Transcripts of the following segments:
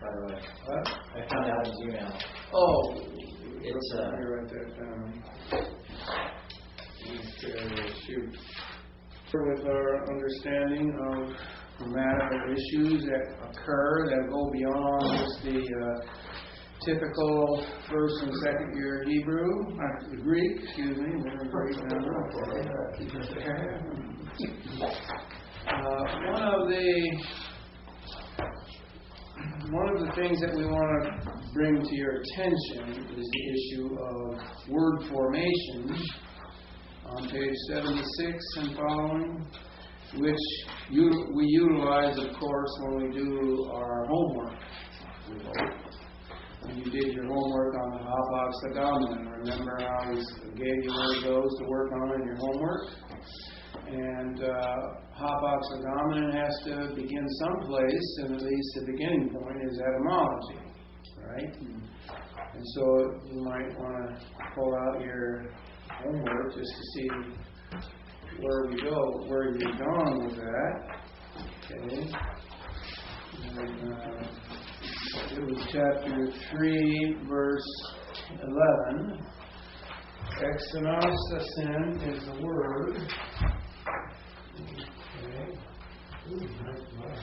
by the way. What? I found out in Gmail. Oh, It's let me write that down. Shoot. With our understanding of grammatical issues that occur that go beyond just the typical first and second year Hebrew, Greek, excuse me, we're in Greek now. One of the things that we want to bring to your attention is the issue of word formation on page 76 and following, which we utilize, of course, when we do our homework. When you did your homework on the Habox Agamen, remember how we gave you one of those to work on in your homework? And Habox Agamen has to begin someplace, and at least the beginning point is etymology, right? And so you might want to pull out your homework just to see where you've gone with that. Okay. And, it was chapter 3, verse 11. Exegesis is the word. Okay. Ooh, nice word.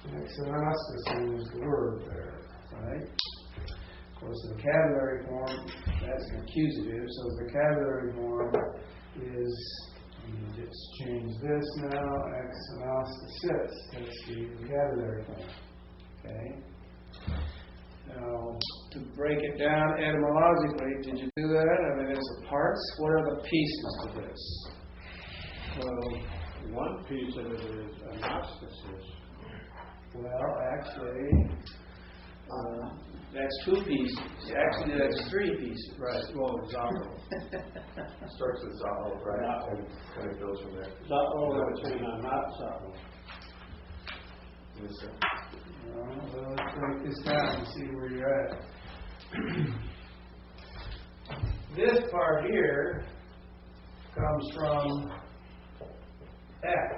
Exegesis is the word there, right? Of course, the vocabulary form, that's an accusative, so the vocabulary form is, just change this now, exegesis, that's the vocabulary form, okay? Now, to break it down etymologically, did you do that? I mean, there's the parts. What are the pieces to this? Well, one piece of it is anastasis. Well, actually, that's 2 pieces. Actually, that's 3 pieces. Right. Well, Zalo. Starts with Zalo, right? And kind of goes from there. Zalo and not Zalo. Yes, sir. Well, let's break this down and see where you're at. This part here comes from ek.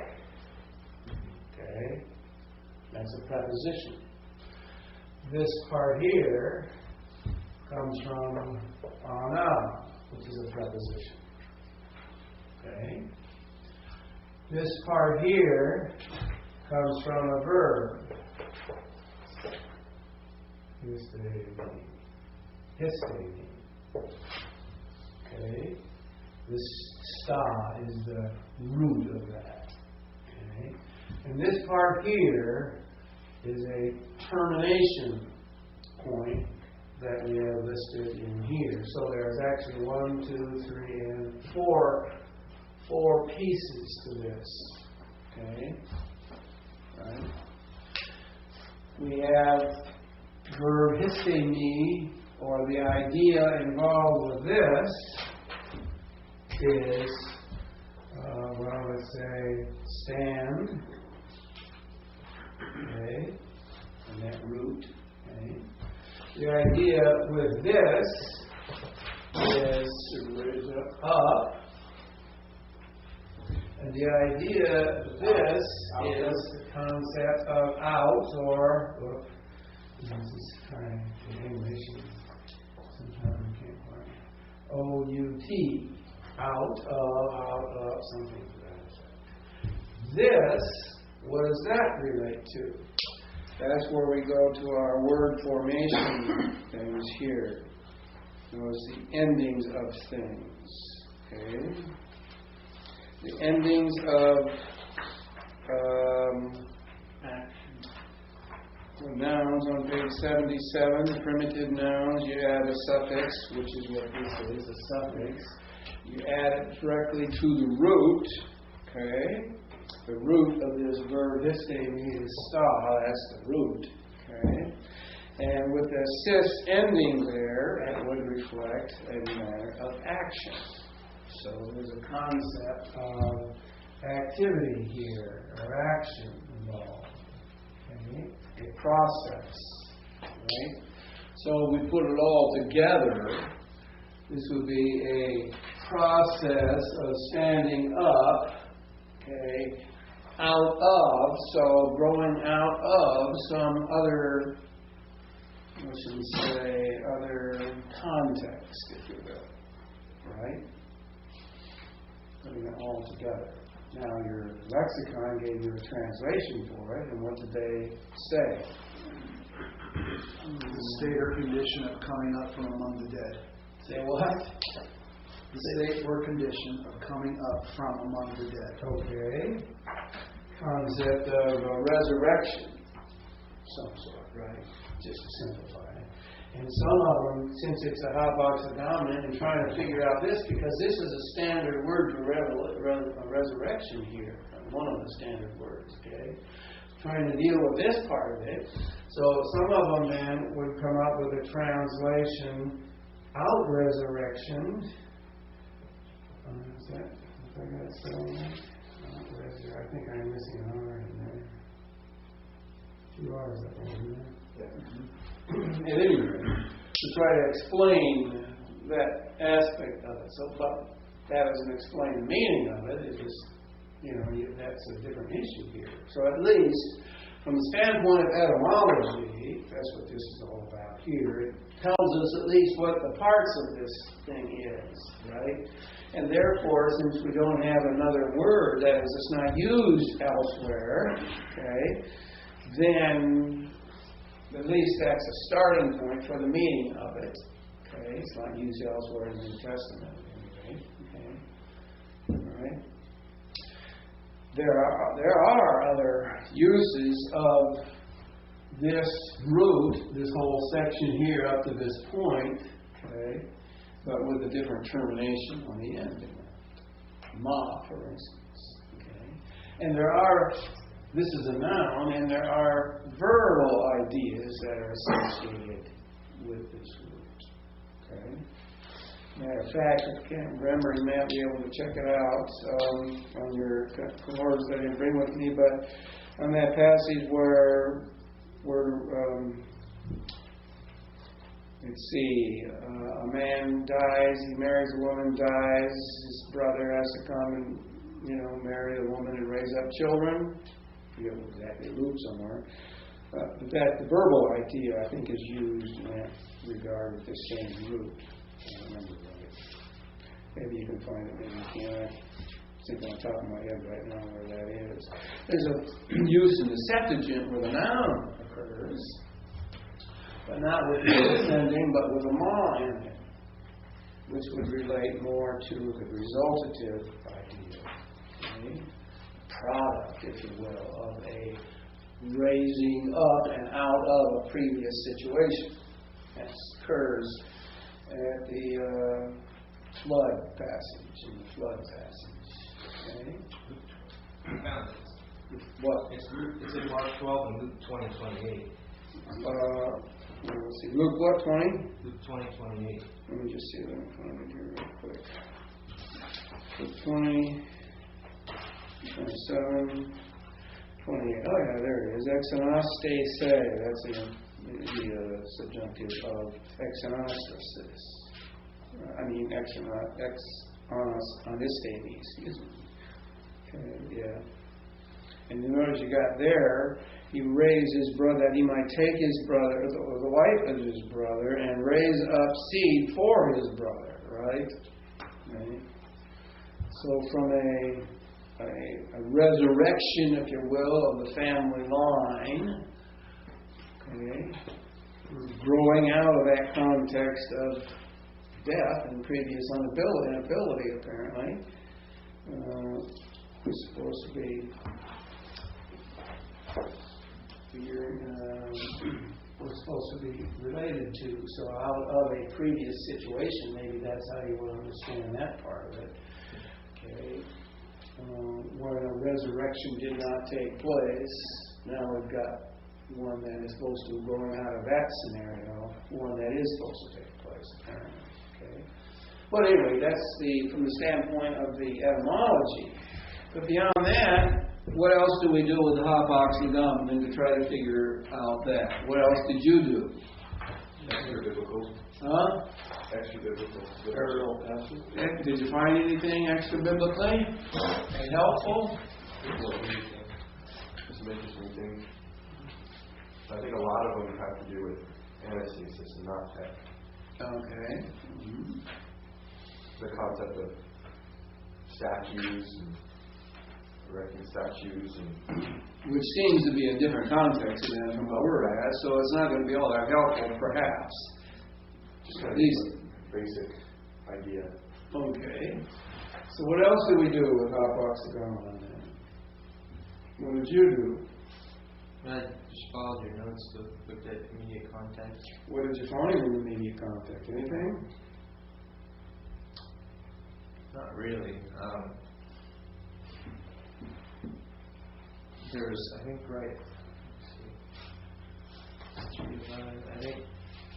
Okay? That's a preposition. This part here comes from ana, which is a preposition. Okay? This part here comes from a verb. Histemi. Okay? This sta is the root of that. Okay? And this part here is a termination point that we have listed in here. So there's actually 1, 2, 3, and 4 pieces to this. Okay? Right? We have verb histemi, or the idea involved with this is, let's say, stand. Okay, and that root. Okay. The idea with this is to raise it up, and the idea with this is the concept of out, or this is kind of in English. Sometimes we can't find O-U-T, out of, something to that effect. This. What does that relate to? That's where we go to our word formation things here. Notice the endings of things. Okay? The endings of nouns on page 77, the primitive nouns, you add a suffix, which is what this is, a suffix. You add it directly to the root. Okay? The root of this verb histemi is sta, that's the root. Okay? And with the sis ending there, it would reflect a matter of action. So there's a concept of activity here, or action involved. Okay? A process. Right? So we put it all together. This would be a process of standing up Okay, out of, so growing out of some other, what should we say, other context, if you will, right? Putting it all together. Now your lexicon gave you a translation for it, and what did they say? The state or condition of coming up from among the dead. Say what? The state or condition of coming up from among the dead. Okay. Concept of resurrection, some sort, right? Just to simplify it. And some of them, since it's a hot box of dominant, and trying to figure out this, because this is a standard word for resurrection here, one of the standard words, okay? Trying to deal with this part of it. So some of them then would come up with a translation, out resurrection. Is that, if I got it spelled right? I think I'm missing an R in there. 2 R's up there, isn't there? At any rate, to try to explain that aspect of it. So, but that doesn't explain the meaning of it. It just, that's a different issue here. So at least, from the standpoint of etymology, that's what this is all about here. It tells us at least what the parts of this thing is, right? And therefore, since we don't have another word that is just not used elsewhere, okay, then at least that's a starting point for the meaning of it. Okay, it's not used elsewhere in the New Testament anyway. Okay, all right. There are other uses of this root, this whole section here up to this point. Okay. But with a different termination on the end. Ma, for instance. Okay? And this is a noun, and there are verbal ideas that are associated with this root. Okay? Matter of fact, if you can't remember, you may be able to check it out on your cards that I didn't bring with me, but on that passage where let's see, a man dies, he marries a woman, dies, his brother has to come and, marry the woman and raise up children. I forget what exactly Luke somewhere. But the verbal idea, I think, is used in that regard with the same root. I don't remember right. Maybe you can find it, maybe you can't. I think on top of my head right now where that is. There's a use in the Septuagint where the noun occurs. But not with the descending, but with a ma in it, which would relate more to the resultative idea, okay? Product, if you will, of a raising up and out of a previous situation. That occurs at the flood passage, in the flood passage. Okay? What? It's in Mark 12 and Luke 20:28. Let's see. Luke what, 20? Luke 20:28. Let me just see that in front of me here real quick. Luke 20, 27, 28. Oh yeah, there it is. Exanaste se. That's the subjunctive of exanastasis. Exanastasis, excuse me. Okay, yeah. And you notice you got there, he raised his brother, that he might take his brother, or the wife of his brother, and raise up seed for his brother, right? Okay. So from a resurrection, if you will, of the family line, okay, growing out of that context of death and previous inability, apparently, was supposed to be was supposed to be related to. So out of a previous situation, maybe that's how you will understand that part of it. Okay. Where a resurrection did not take place, now we've got one that is supposed to, growing out of that scenario, one that is supposed to take place, apparently. Okay. But anyway, that's from the standpoint of the etymology. But beyond that, what else do we do with the hop, ox, and gum than to try to figure out that? What else did you do? Extra biblical. Huh? Extra biblical. Parallel passage. Did you find anything extra biblically and helpful? Some interesting things. I think a lot of them have to do with anastasis and not tech. Okay. The concept of statues and erecting statues and Which seems to be a different context than from what we're at, so it's not going to be all that helpful, perhaps. just kind At of least. a basic idea. Okay. So what else did we do with Opoxagon then? What did you do? I just followed your notes to look at immediate context. What did you find in immediate contact? Anything? Not really. There's, I think, let's see, 3:11, I think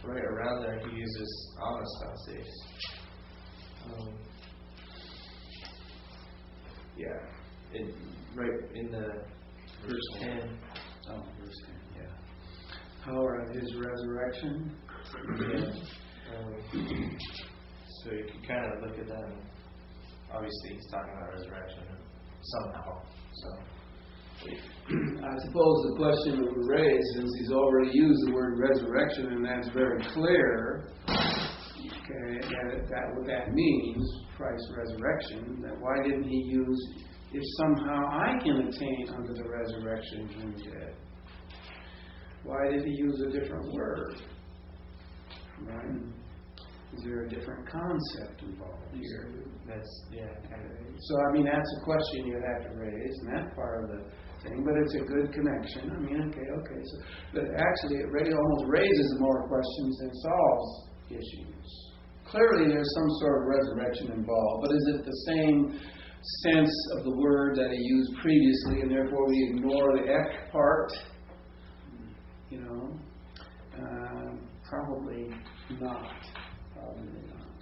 right around there he uses anastasis. Right in the verse 10. Oh, verse 10, yeah. Power of his resurrection. So you can kind of look at that, and obviously he's talking about resurrection somehow. So I suppose the question that was raised, since he's already used the word resurrection, and that's very clear, okay, what that means, Christ's resurrection, that why didn't he use, if somehow I can attain unto the resurrection from the dead? Why did he use a different word? Right? Is there a different concept involved here? that's So, I mean, that's a question you have to raise, and that's part of the thing, but it's a good connection. I mean, okay. So, but actually, it really almost raises more questions than solves issues. Clearly, there's some sort of resurrection involved, but is it the same sense of the word that he used previously, and therefore we ignore the ek part? You know? Probably not. Probably not.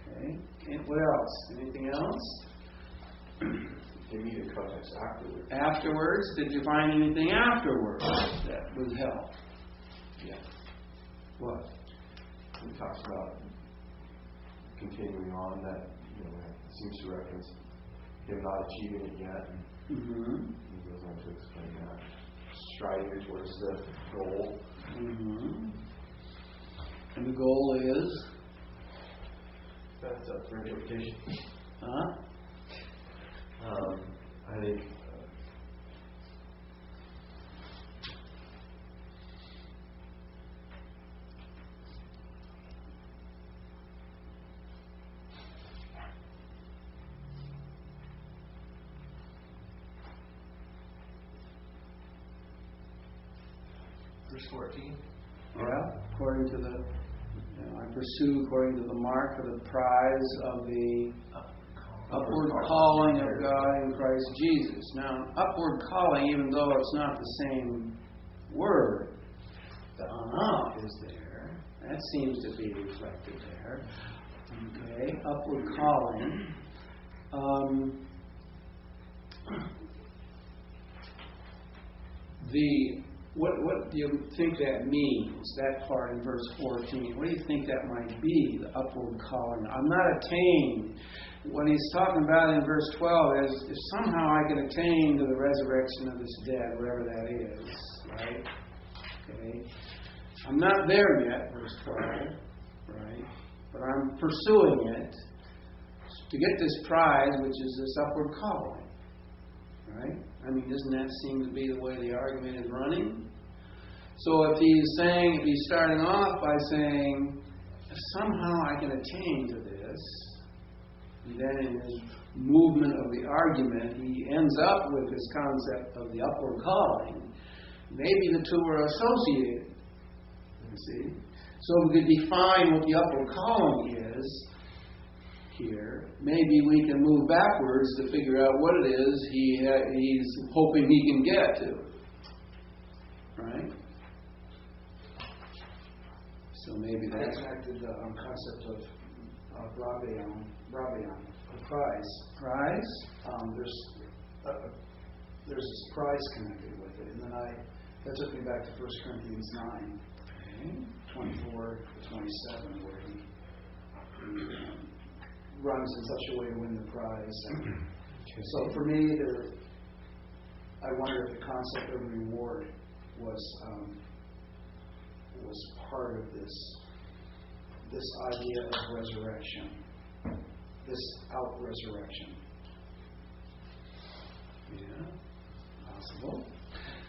Okay. And what else? Anything else? Immediate context afterwards. Afterwards, did you find anything afterwards that would help? Yeah. What? He talks about continuing on that, seems to reference him not achieving it yet. Mm-hmm. He goes on to explain that. Striving towards the goal. Mm-hmm. And the goal is? That's up for interpretation. Huh? I think verse 14. Yeah, according to the, I pursue according to the mark of the prize of the upward calling of God in Christ Jesus. Now, upward calling, even though it's not the same word, the up is there. That seems to be reflected there. Okay, upward calling. What do you think that means, that part in verse 14? What do you think that might be, the upward calling? I'm not attained. What he's talking about in verse 12 is if somehow I can attain to the resurrection of this dead, wherever that is, right? Okay. I'm not there yet, verse 12, right? But I'm pursuing it to get this prize, which is this upward calling, right? I mean, doesn't that seem to be the way the argument is running? So if he's starting off by saying, if somehow I can attain to this, and then in his movement of the argument, he ends up with this concept of the upward calling, maybe the two are associated, you see? So we could define what the upward calling is here. Maybe we can move backwards to figure out what it is he's hoping he can get to. Right? So maybe I that's connected the concept of Rabion, the prize. prize. There's this prize connected with it, and then that took me back to 1 Corinthians 9, Okay. 24 47, where he runs in such a way to win the prize. So for me, I wonder if the concept of reward was part of this idea of resurrection, this out-resurrection. Yeah, possible.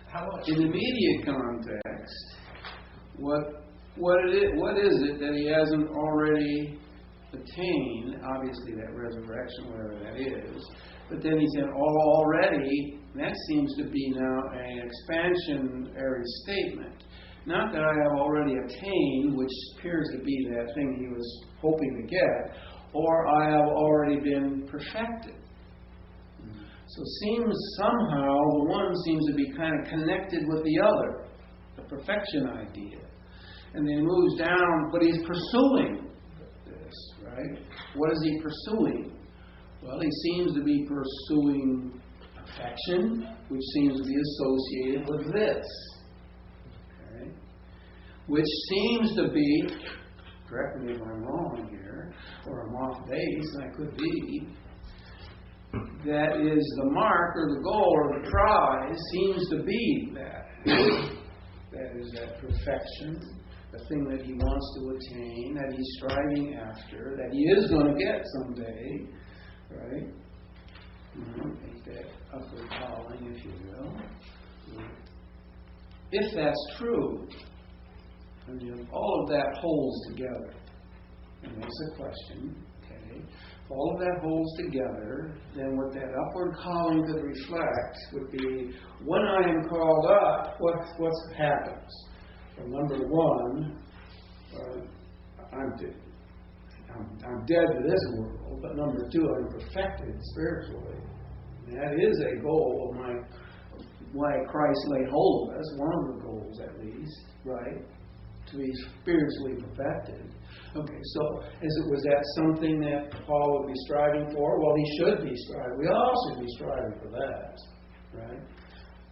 How much? In the immediate context, what is it that he hasn't already attained? Obviously, that resurrection, whatever that is. But then he said, already, that seems to be now an expansionary statement. Not that I have already attained, which appears to be that thing he was hoping to get, or I have already been perfected. So it seems somehow the one seems to be kind of connected with the other, the perfection idea. And then he moves down, but he's pursuing this, right? What is he pursuing? Well, he seems to be pursuing perfection, which seems to be associated with this. Okay? Which seems to be, correct me if I'm wrong here, or I'm off base, and I could be, that is the mark or the goal or the prize seems to be that. That is that perfection, the thing that he wants to attain, that he's striving after, that he is going to get someday, right? Make that upward calling, if you will. If that's true, and all of that holds together, and that's a question, okay? All of that holds together, then what that upward calling could reflect would be, when I am called up, what happens? Well, number one, I'm dead to this world, but number two, I'm perfected spiritually. And that is a goal of why Christ laid hold of us, one of the goals at least, right? To be spiritually perfected. Okay, so was that something that Paul would be striving for? Well, he should be striving. We all should be striving for that, right?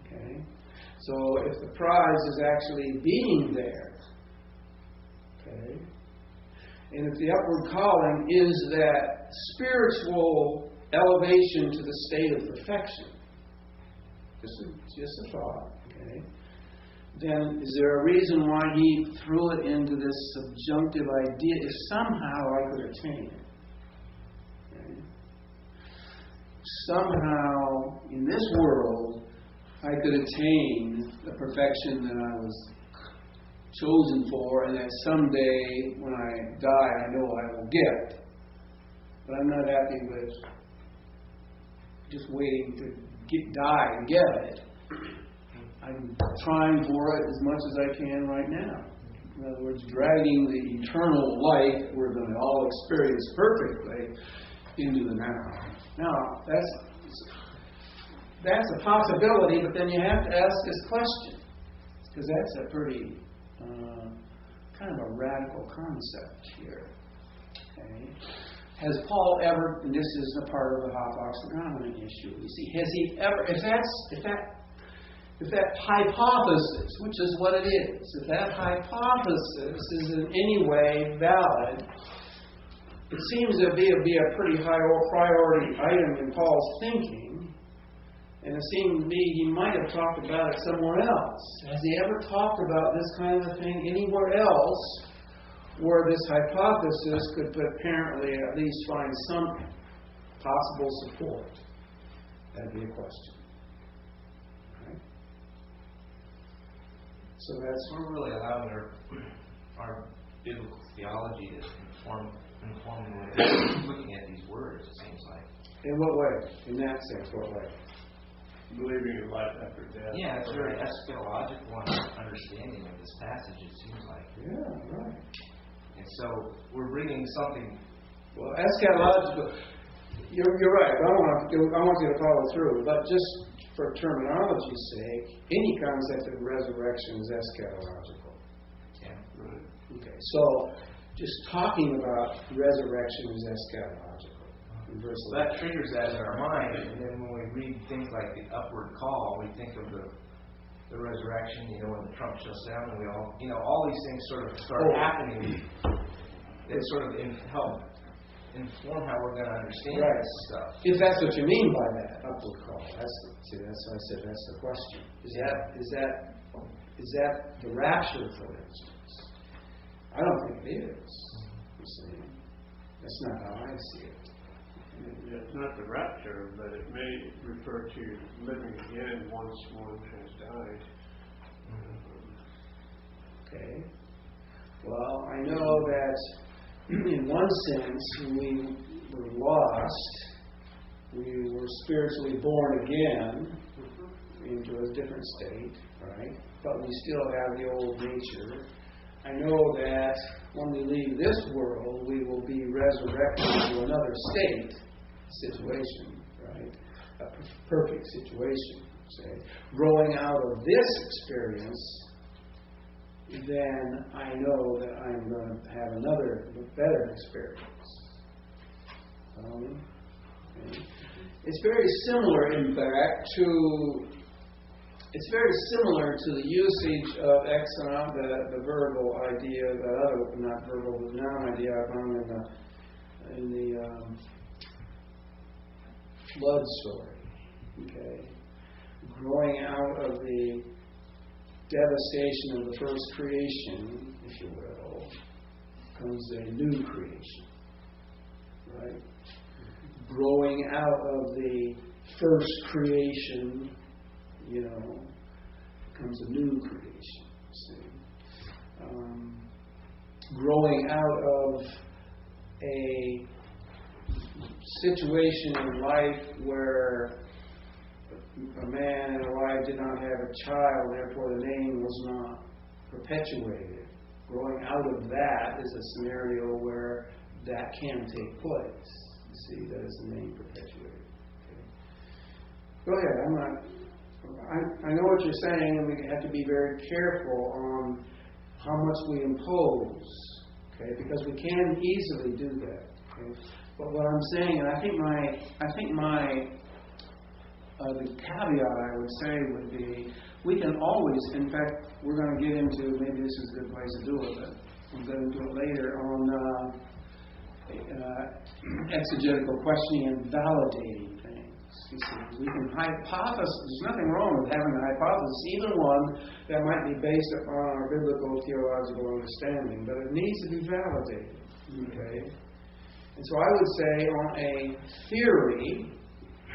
Okay, so if the prize is actually being there, okay, and if the upward calling is that spiritual elevation to the state of perfection, just a thought, okay, then is there a reason why he threw it into this subjunctive idea if somehow I could attain it? Okay. Somehow, in this world, I could attain the perfection that I was chosen for, and that someday, when I die, I know I will get. But I'm not happy with just waiting to die and get it. I'm trying for it as much as I can right now. In other words, dragging the eternal life we're going to all experience perfectly into the now. Now, that's a possibility, but then you have to ask this question, because that's a pretty kind of a radical concept here. Okay? Has Paul ever, and this is a part of the Hoff-Oxygonin issue, you see, has he ever, if that hypothesis, which is what it is, if that hypothesis is in any way valid, it seems to be a pretty high priority item in Paul's thinking, and it seems to me he might have talked about it somewhere else. Has he ever talked about this kind of a thing anywhere else where this hypothesis could apparently at least find some possible support? That'd be a question. So we're really allowing our biblical theology to inform the way we're looking at these words, it seems like. In what way? In that sense, what way? Believing in life after death. Yeah, it's a very eschatological understanding of this passage, it seems like. Yeah, right. And so we're bringing something. Well, eschatological. You're right. I want you to follow through, but just for terminology's sake, any concept of resurrection is eschatological. Yeah. Right. Okay, so just talking about resurrection is eschatological. So that triggers that in our mind, and then when we read things like the upward call, we think of the the resurrection, when the trump shall sound, and we all, all these things sort of start happening. That sort of help inform how we're going to understand this stuff. If that's what you mean by that upward call, that's why I said that's the question. Is that the rapture, for instance? I don't think it is. You see, that's not how I see it. It's not the rapture, but it may refer to living again once one has died. Okay. Well, I know that in one sense we were lost. We were spiritually born again into a different state, right? But we still have the old nature. I know that when we leave this world, we will be resurrected to another situation, right? A perfect situation, say. Growing out of this experience, then I know that I'm going to have another, better experience. Okay. It's very similar, in fact, to the usage of exon, the verbal idea, not verbal, but noun idea I found in the flood story. Okay, growing out of the devastation of the first creation, if you will, comes a new creation, right? Growing out of the first creation, comes a new creation. See? Growing out of a situation in life where a man and a wife did not have a child, therefore the name was not perpetuated. Growing out of that is a scenario where that can take place. You see, that is the name perpetuated. Okay. Go ahead. I know what you're saying, and we have to be very careful on how much we impose, okay? Because we can easily do that. Okay? But what I'm saying, and I think the caveat I would say would be, we can always, in fact, we're going to get into, maybe this is a good place to do it, but we'll get into it later, on exegetical questioning and validating things. You see, we can hypothesize, there's nothing wrong with having a hypothesis, even one that might be based upon our biblical theological understanding, but it needs to be validated. Okay? And so I would say on a theory,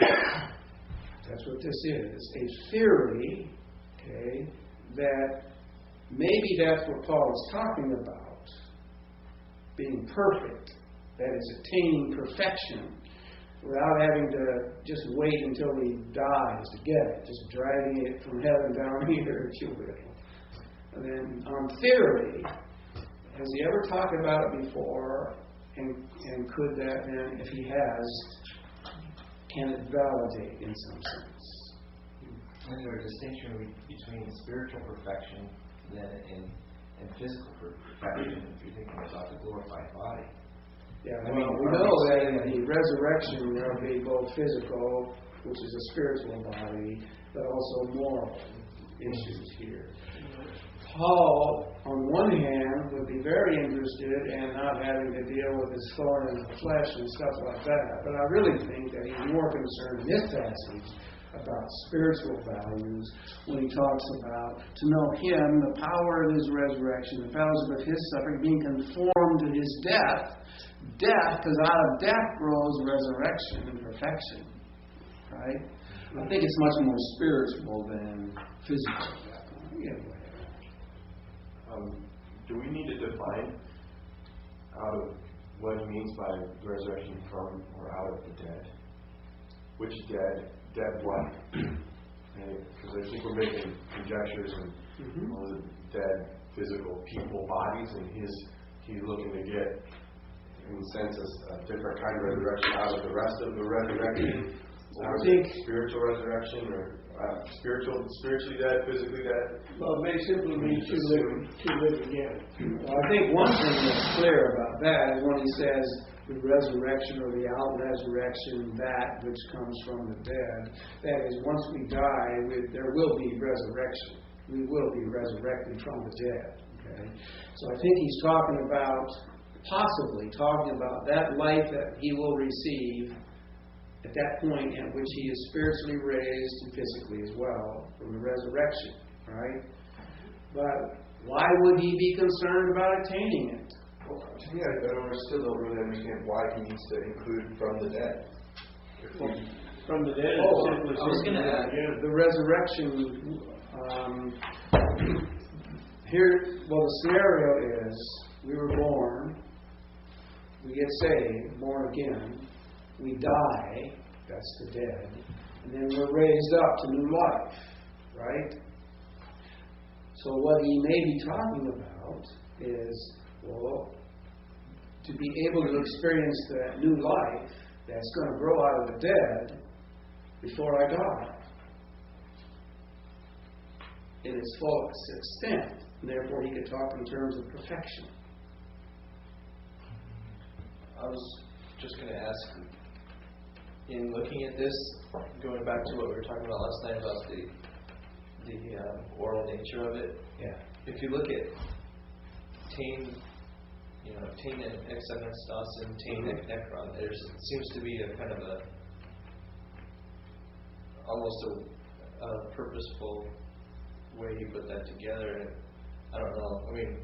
that's what this is, a theory, okay, that maybe that's what Paul is talking about, being perfect, that is attaining perfection, without having to just wait until he dies to get it, just dragging it from heaven down here, if you will. And then on theory, has he ever talked about it before? And could that then, if he has, can it validate in some sense? Is there a distinction between spiritual perfection and physical perfection if you're thinking about the glorified body? Yeah, we know that in the resurrection there will be both physical, which is a spiritual body, but also moral issues here. Paul, on one hand, would be very interested in not having to deal with his thorn in the flesh and stuff like that. But I really think that he's more concerned in this passage about spiritual values when he talks about to know him, the power of his resurrection, the fellowship of his suffering, being conformed to his death. Death, because out of death grows resurrection and perfection. Right? I think it's much more spiritual than physical. Do we need to define out of what he means by resurrection from or out of the dead? Which dead? Dead what? Because I think we're making conjectures and all the dead physical people bodies, and he's looking to get, in a sense, a different kind of resurrection out of the rest of the resurrection. Or is it spiritual resurrection? Or spiritually dead, physically dead. Well, it may simply mean to live again. Well, I think one thing that's clear about that is when he says the resurrection or the out-resurrection, that which comes from the dead. That is, once we die, there will be resurrection. We will be resurrected from the dead. Okay? So I think he's possibly talking about that life that he will receive at that point at which he is spiritually raised and physically as well from the resurrection, right? But why would he be concerned about attaining it? Well, to me, I still don't really understand why he needs to include from the dead. From the dead, I was going to add the resurrection. The scenario is we were born, we get saved, born again, we die, that's the dead, and then we're raised up to new life, right? So what he may be talking about is, to be able to experience that new life that's going to grow out of the dead before I die in its fullest extent. And therefore, he could talk in terms of perfection. I was just going to ask, in looking at this, going back to what we were talking about last night about the oral nature of it. Yeah. If you look at Tain and Exegesis and Tain and Ekron, there seems to be a kind of almost a purposeful way he put that together. And I don't know. I mean,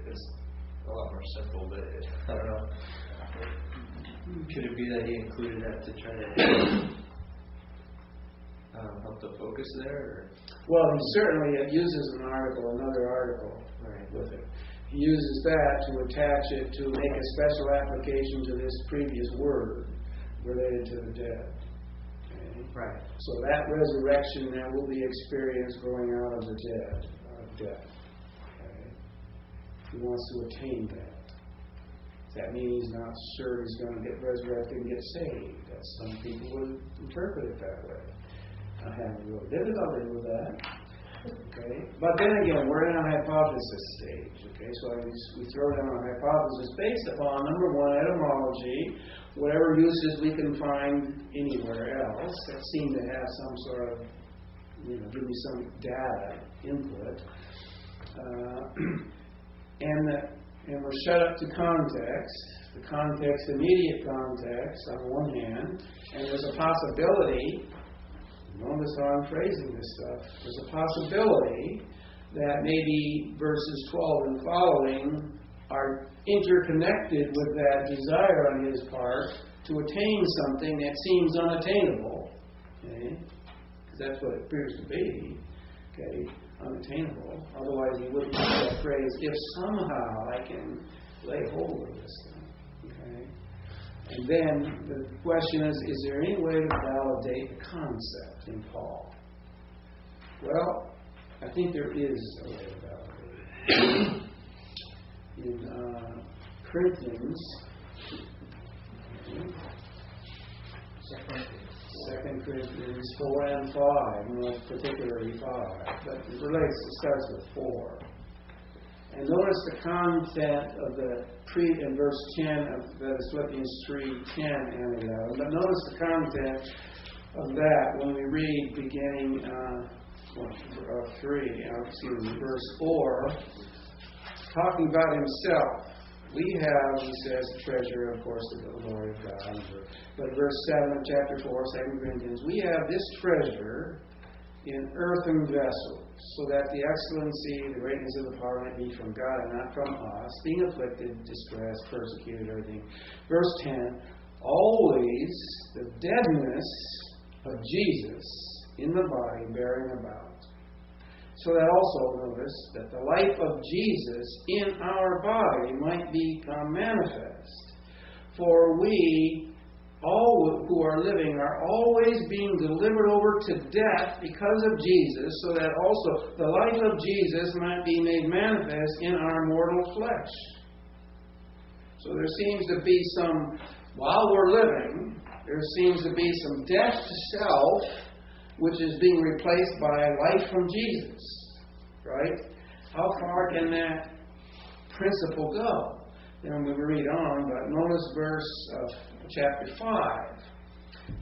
it's a lot more simple, but I don't know. Could it be that he included that to try to help the focus there? Or? Well, he certainly uses another article, right, with it. He uses that to attach it to make a special application to this previous word related to the dead. Okay? Right. So that resurrection that will be experienced growing out of the dead, death. Okay? He wants to attain that. That means he's not sure he's going to get resurrected and get saved. Some people would interpret it that way. I haven't really difficulty with that. Okay, but then again, we're in a hypothesis stage. Okay, so we throw down a hypothesis based upon number one, etymology, whatever uses we can find anywhere else that seem to have some sort of, give me some data input, and we're shut up to context. The context, immediate context, on one hand, and there's a possibility. Notice how I'm phrasing this stuff. There's a possibility that maybe verses 12 and following are interconnected with that desire on his part to attain something that seems unattainable. Okay? Because that's what it appears to be. Okay? Unattainable. Otherwise he wouldn't use that phrase, if somehow I can lay hold of this thing. Okay? And then the question is there any way to validate the concept in Paul? Well, I think there is a way to validate it. In Corinthians, 2 Corinthians 4 and 5, more particularly 5, but it starts with 4. And notice the content of in verse 10 of the Philippians 3:10 and 11. But notice the content of that when we read beginning verse 4, talking about himself. We have, he says, treasure, of course, the glory of God. But verse 7 of chapter 4, 2 Corinthians, we have this treasure in earthen vessels, so that the excellency, the greatness of the power might be from God and not from us, being afflicted, distressed, persecuted, everything. Verse 10, always the deadness of Jesus in the body bearing about. So that also, notice, that the life of Jesus in our body might become manifest. For we, all who are living, are always being delivered over to death because of Jesus, so that also the life of Jesus might be made manifest in our mortal flesh. So there seems to be while we're living, there seems to be some death to self which is being replaced by life from Jesus, right? How far can that principle go? Then we read on, but notice verse chapter 5.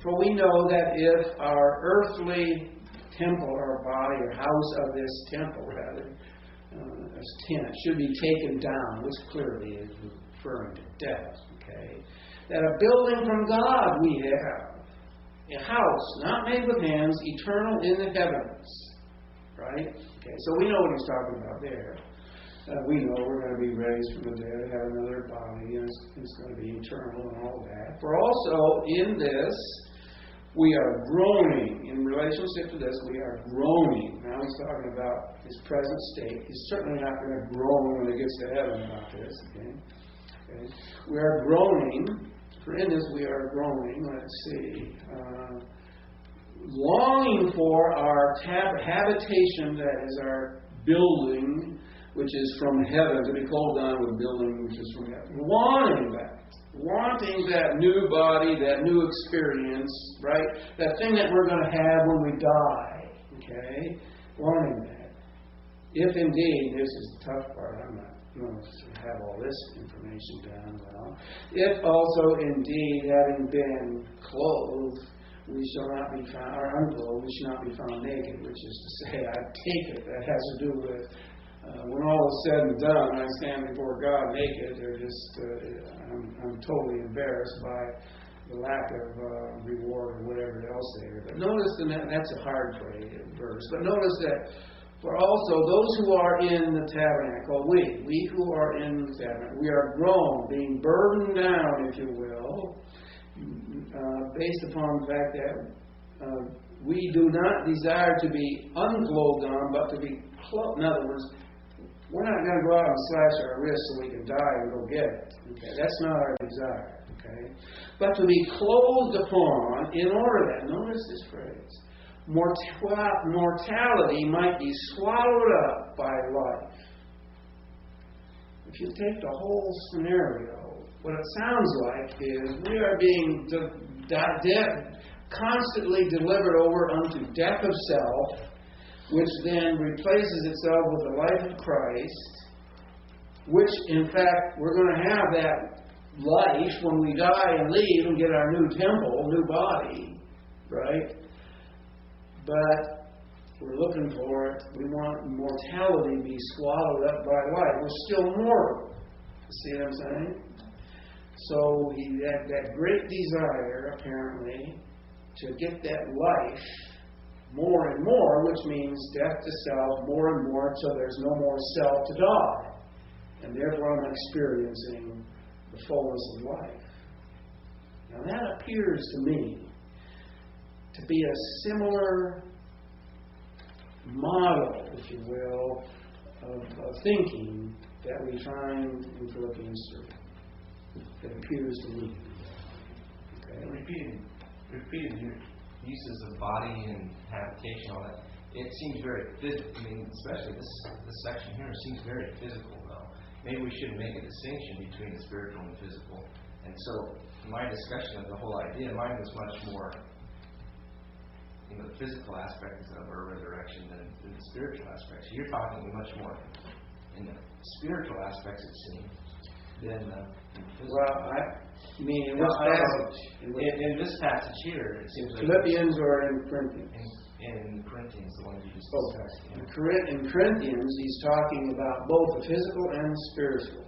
For we know that if our earthly temple or body or house of this temple, rather, as tent, should be taken down, which clearly is referring to death, okay? That a building from God we have, a house not made with hands, eternal in the heavens, right? Okay, so we know what he's talking about there. We know we're going to be raised from the dead, have another body, and it's going to be eternal and all that. For also in this, we are groaning. In relationship to this, we are groaning. Now he's talking about his present state. He's certainly not going to groan when he gets to heaven about this. Okay? We are groaning. For in this we are groaning. Let's see. Longing for our habitation, that is our building, which is from heaven, to be called down with building which is from heaven. Wanting that new body, that new experience, right? That thing that we're going to have when we die, okay? Wanting that. If indeed, this is the tough part, I'm not going to have all this information down well. If also indeed, having been clothed, we shall not be found, or unclothed, we shall not be found naked, which is to say, I take it, that has to do with when all is said and done, I stand before God naked. They're just, I'm totally embarrassed by the lack of reward or whatever else there. But notice, and that's a hard verse, but notice that for also those who are in the tabernacle, we who are in the tabernacle, we are grown, being burdened down, if you will, based upon the fact that we do not desire to be unclothed on, but to be clothed. In other words, we're not going to go out and slash our wrists so we can die and go get it. Okay? That's not our desire. Okay? But to be clothed upon in order that, notice this phrase, mortality might be swallowed up by life. If you take the whole scenario, what it sounds like is we are being constantly delivered over unto death of self, which then replaces itself with the life of Christ, which in fact we're going to have that life when we die and leave and get our new temple, new body, right? But we're looking for it. We want mortality to be swallowed up by life. We're still mortal. See what I'm saying? So he had that great desire, apparently, to get that life more and more, which means death to self more and more until there's no more self to die. And therefore I'm experiencing the fullness of life. Now that appears to me to be a similar model, if you will, of thinking that we find in Philippians 3. It appears to me. Okay. Repeated uses of body and habitation, all that. It seems very physical. I mean, especially this section here seems very physical, though. Maybe we shouldn't make a distinction between the spiritual and the physical. And so, my discussion of the whole idea, mine was much more, the physical aspects of our resurrection than the spiritual aspects. You're talking much more in the spiritual aspects, it seems, than the physical. Well, I mean, in this passage here, it seems like Philippians or in Corinthians? In Corinthians, the one you just discussed. In Corinthians, he's talking about both the physical and the spiritual.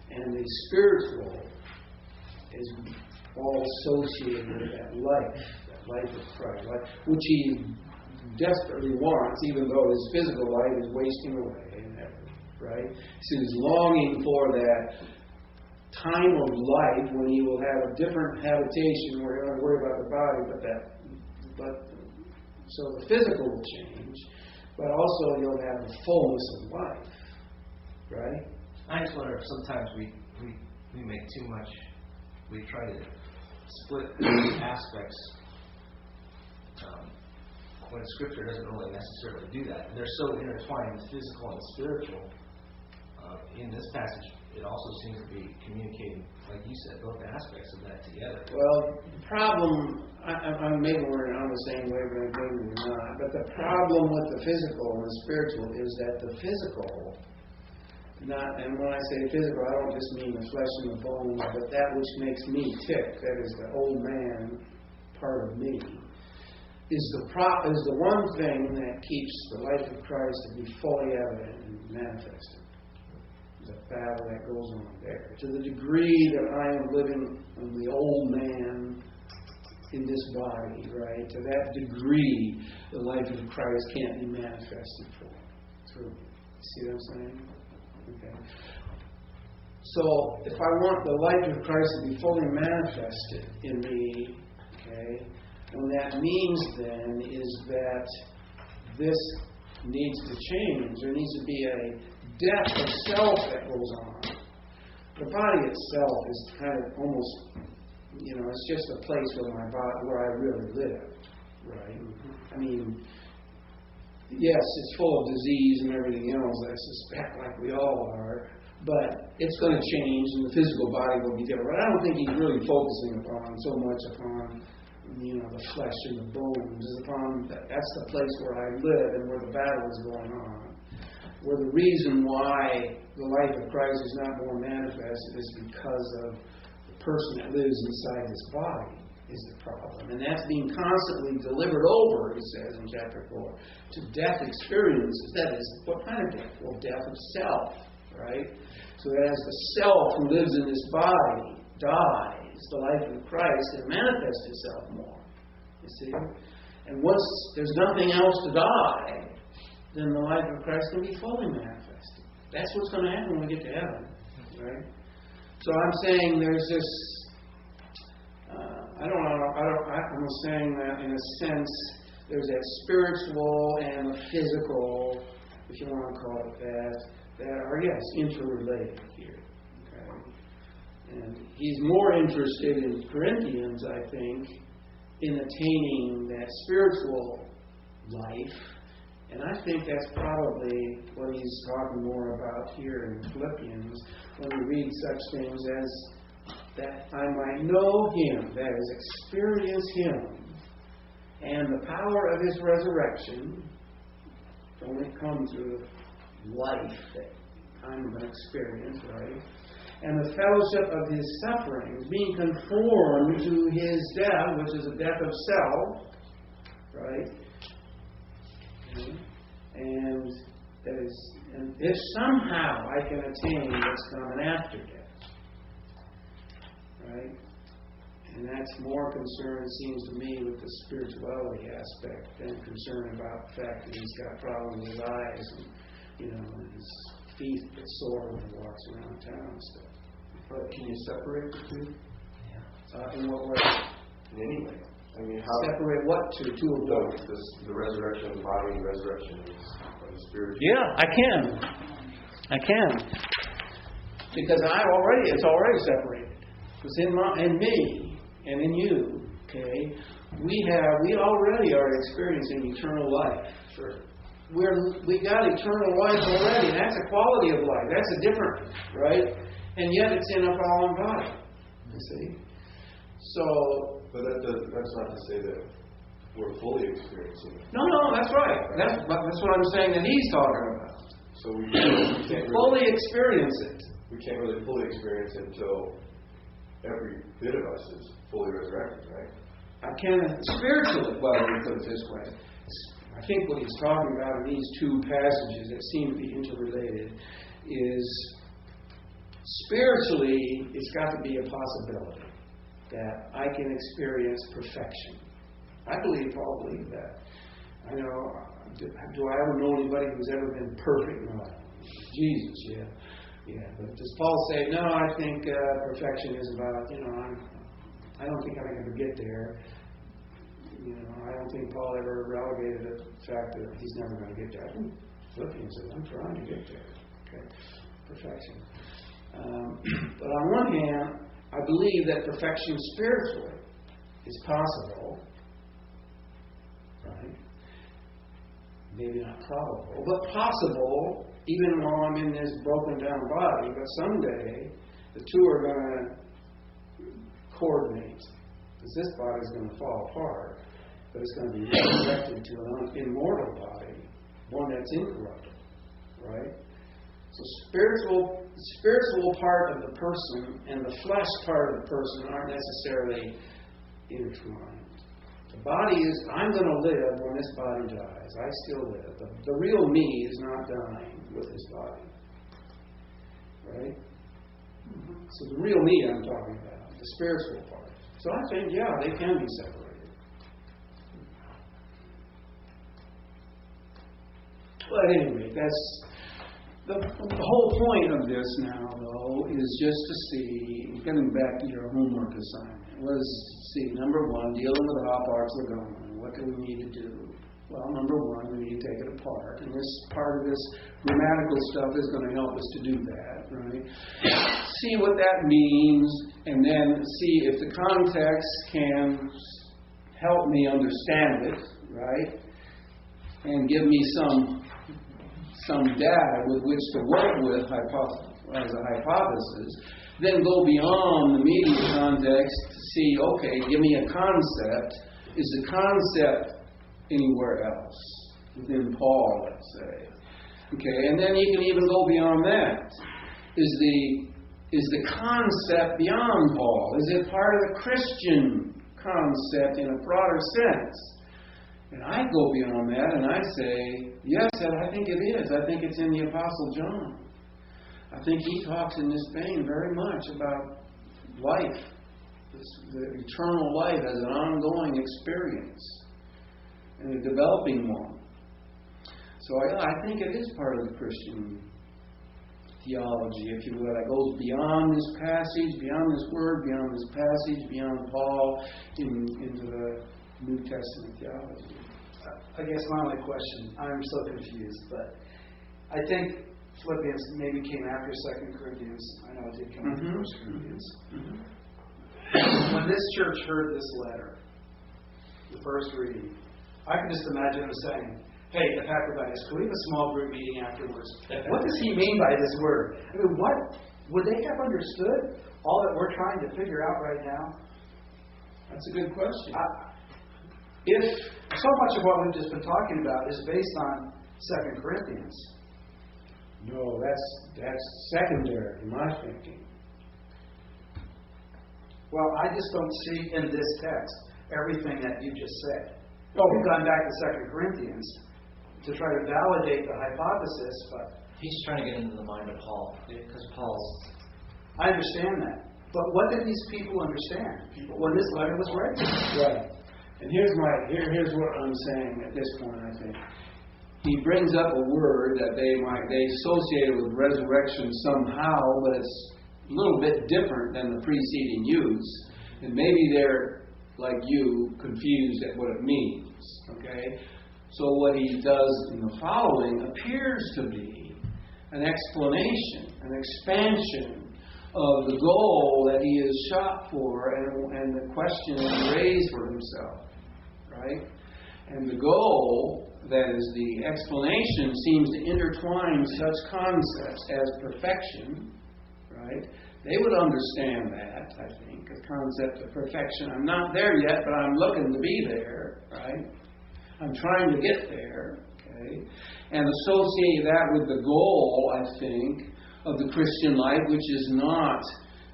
And the spiritual is all associated with that life of Christ, which he desperately wants, even though his physical life is wasting away. Right? So he's longing for that time of life when he will have a different habitation where he don't worry about the body, so the physical will change, but also you'll have the fullness of life. Right? I just wonder if sometimes we make too much, we try to split aspects when Scripture doesn't really necessarily do that. They're so intertwined with physical and spiritual. in this passage, it also seems to be communicating, like you said, both aspects of that together. Well, the problem, maybe we're on the same wavelength, maybe we're not, but the problem with the physical and the spiritual is that the physical, and when I say physical, I don't just mean the flesh and the bones, but that which makes me tick, that is the old man part of me, is the one thing that keeps the life of Christ to be fully evident and manifested. The battle that goes on there. To the degree that I am living in the old man in this body, right? To that degree, the life of Christ can't be manifested through me. See what I'm saying? Okay. So, if I want the life of Christ to be fully manifested in me, okay, what that means then is that this needs to change. There needs to be a death of self that goes on. The body itself is kind of almost, it's just a place where I really live, right? I mean, yes, it's full of disease and everything else, I suspect, like we all are, but it's going to change and the physical body will be different. But I don't think he's really focusing so much upon the flesh and the bones. That's the place where I live and where the battle is going on. Where the reason why the life of Christ is not more manifested is because of the person that lives inside this body is the problem. And that's being constantly delivered over, he says in chapter 4, to death experiences. That is, what kind of death? Well, death of self, right? So as the self who lives in this body dies, the life of Christ can manifest itself more. You see? And once there's nothing else to die, then the life of Christ can be fully manifested. That's what's going to happen when we get to heaven, right? So I'm saying there's this. I'm saying that in a sense, there's that spiritual and the physical, if you want to call it that are interrelated here. Okay, and he's more interested in Corinthians, I think, in attaining that spiritual life. And I think that's probably what he's talking more about here in Philippians when we read such things as that I might know him, that is, experience him, and the power of his resurrection. It's only come through life that I'm going to experience, right? And the fellowship of his sufferings, being conformed to his death, which is a death of self, right? And that is, and if somehow I can attain what's coming after death, right? And that's more concern, it seems to me, with the spirituality aspect than concern about the fact that he's got problems with his eyes and his feet get sore when he walks around town and stuff. But can you separate the two? Yeah. In what way? In any way. I mean, how separate what to avoid? The resurrection of the body, the resurrection of the spirit. Yeah, I can. Because it's already separated. Because in me and in you, okay, we already are experiencing eternal life. Sure. We got eternal life already. That's a quality of life. That's a different, right? And yet it's in a fallen body. You see? So. But that's not to say that we're fully experiencing it. No, that's right. That's what I'm saying that he's talking about. So we can't really, fully experience it. We can't really fully experience it until every bit of us is fully resurrected, right? I can spiritually. Well, let me put it this way. I think what he's talking about in these two passages that seem to be interrelated is spiritually, it's got to be a possibility that I can experience perfection. I Paul believed that. I know, do I ever know anybody who's ever been perfect? No. Jesus, yeah. But does Paul say, no, I think perfection is about, I don't think I can ever get there. I don't think Paul ever relegated the fact that he's never going to get there. I think Philippians says, I'm trying to get there. Okay, perfection. But on one hand, I believe that perfection spiritually is possible, right? Maybe not probable, but possible even while I'm in this broken down body, but someday the two are going to coordinate. Because this body is going to fall apart, but it's going to be resurrected to an immortal body, one that's incorruptible, right? So spiritual part of the person and the flesh part of the person aren't necessarily intertwined. The body is, I'm going to live when this body dies. I still live. The real me is not dying with this body. Right? So the real me I'm talking about, the spiritual part. So I think, yeah, they can be separated. Well, at any rate, that's the whole point of this now, though, is just to see, getting back to your homework assignment, was to see, number one, dealing with how parts are going. What do we need to do? Well, number one, we need to take it apart. And this part of this grammatical stuff is going to help us to do that, right? See what that means, and then see if the context can help me understand it, right? And give me some data with which to work with as a hypothesis, then go beyond the immediate context to see, okay, give me a concept. Is the concept anywhere else within Paul, let's say? Okay, and then you can even go beyond that. Is the concept beyond Paul? Is it part of the Christian concept in a broader sense? And I go beyond that and I say, yes, I think it is. I think it's in the Apostle John. I think he talks in this vein very much about life, the eternal life as an ongoing experience and a developing one. So I think it is part of the Christian theology, if you will. It goes beyond this passage, beyond this word, beyond this passage, beyond Paul, into the New Testament theology. I guess my only question, I'm so confused, but I think Philippians maybe came after 2 Corinthians. I know it did come after 1 Corinthians. When this church heard this letter, the first reading, I can just imagine them saying, hey, Epaphroditus, can we have a small group meeting afterwards? What does he mean by this word? I mean, what? Would they have understood all that we're trying to figure out right now? That's a good question. If so much of what we've just been talking about is based on 2 Corinthians. No, that's secondary in my thinking. Well, I just don't see in this text everything that you just said. Oh. We've gone back to 2 Corinthians to try to validate the hypothesis, but He's trying to get into the mind of Paul, because Paul's... I understand that. But what did these people understand when this letter was written? Right. And here's what I'm saying at this point, I think. He brings up a word that they associate it with resurrection somehow, but it's a little bit different than the preceding use. And maybe they're, like you, confused at what it means. Okay? So what he does in the following appears to be an explanation, an expansion of the goal that he is shot for and the question that he raised for himself. Right? And the goal, that is the explanation, seems to intertwine such concepts as perfection. Right? They would understand that, I think, the concept of perfection. I'm not there yet, but I'm looking to be there. Right? I'm trying to get there. Okay? And associate that with the goal, I think, of the Christian life, which is not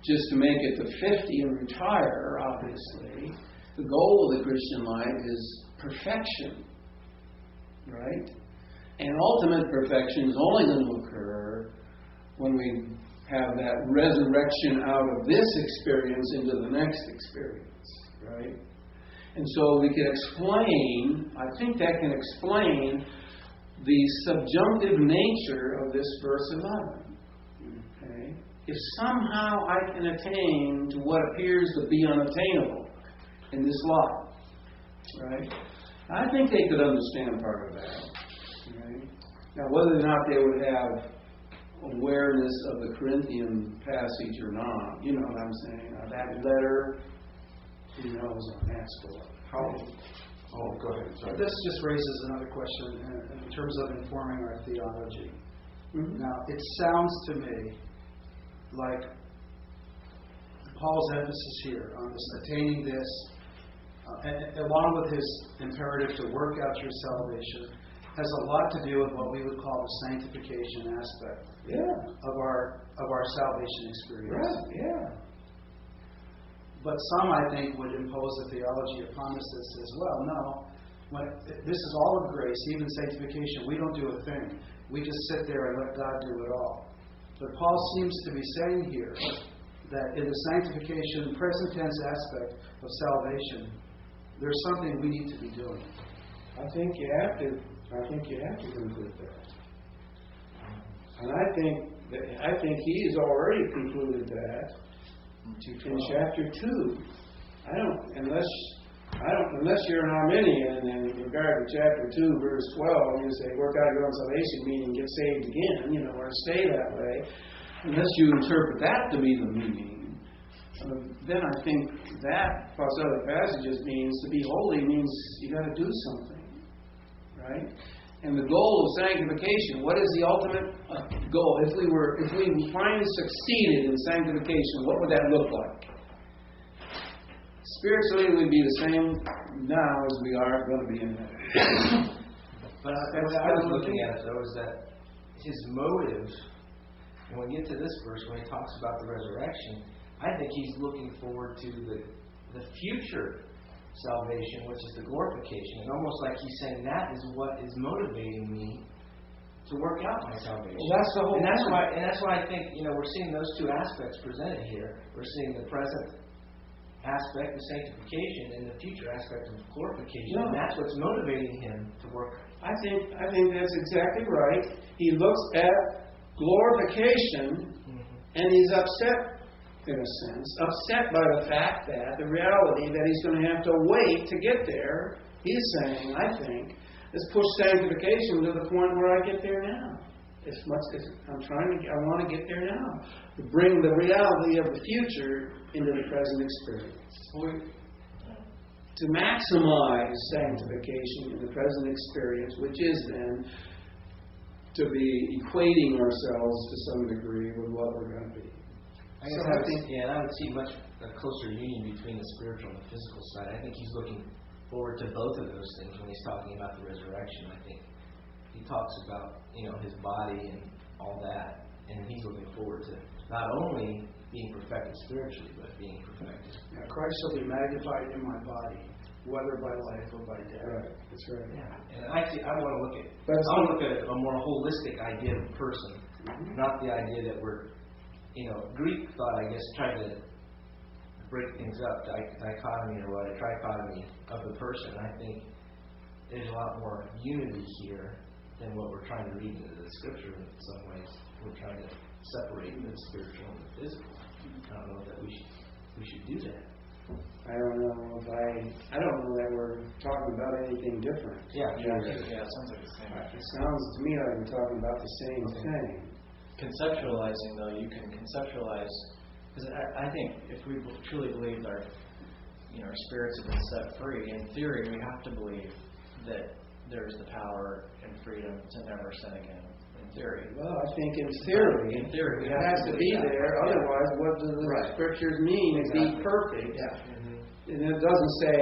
just to make it to 50 and retire, obviously. The goal of the Christian life is perfection, right? And ultimate perfection is only going to occur when we have that resurrection out of this experience into the next experience, right? And so we can explain, I think that can explain the subjunctive nature of this verse 11. Okay? If somehow I can attain to what appears to be unattainable in this life, right? I think they could understand part of that. Right? Now, whether or not they would have awareness of the Corinthian passage or not, you know what I'm saying? That letter, who knows on that score. Go ahead. Sorry. This just raises another question in terms of informing our theology. Now, it sounds to me like Paul's emphasis here on this attaining this, along with his imperative to work out your salvation, has a lot to do with what we would call the sanctification aspect of our salvation experience. Right, yeah. But some, I think, would impose a theology upon us that says, well, no, this is all of grace, even sanctification. We don't do a thing. We just sit there and let God do it all. But Paul seems to be saying here that in the sanctification, present tense aspect of salvation, there's something we need to be doing. I think you have to conclude that. And I think he's already concluded that in chapter 2. Unless you're an Arminian and in regard to chapter 2, verse 12, you say, work out your own salvation, meaning get saved again, or stay that way. Unless you interpret that to be the meaning, then I think that, plus other passages, means to be holy means you got to do something, right? And the goal of sanctification, what is the ultimate goal? If we finally succeeded in sanctification, what would that look like? Spiritually, we'd be the same now as we are going to be in heaven. But I was looking at it, though, is that his motive, and when we get to this verse, when he talks about the resurrection, I think he's looking forward to the future salvation, which is the glorification. And almost like he's saying that is what is motivating me to work out my salvation. Well, that's the whole and that's why I think, we're seeing those two aspects presented here. We're seeing the present aspect of sanctification and the future aspect of glorification. No. And that's what's motivating him to work. I think that's exactly right. He looks at glorification and he's upset, in a sense, upset by the fact that the reality that he's going to have to wait to get there. He's saying, I think, let's push sanctification to the point where I get there now. As much as I want to get there now. To bring the reality of the future into the present experience. To maximize sanctification in the present experience, which is then to be equating ourselves to some degree with what we're going to be. I would see much a closer union between the spiritual and the physical side. I think he's looking forward to both of those things when he's talking about the resurrection. I think he talks about his body and all that, and he's looking forward to not only being perfected spiritually, but being perfected. Yeah, Christ shall be magnified in my body, whether by life or by death. Right. That's right. Yeah, and I want to look at a more holistic idea of the person, not the idea that we're, Greek thought, I guess, tried to break things up, dichotomy or what, a trichotomy of the person. I think there's a lot more unity here than what we're trying to read into the Scripture in some ways. We're trying to separate the spiritual and the physical. I don't know that we should do that. I don't know that we're talking about anything different. Yeah, it sounds like the same. It sounds to me like we're talking about the same thing. Conceptualizing, though, you can conceptualize, because I think if we truly believe our spirits have been set free, in theory, we have to believe that there's the power and freedom to never sin again. In theory. Well, I think in theory, it has to be there. Otherwise, what do the Scriptures mean? Exactly. Be perfect. Yeah. And it doesn't say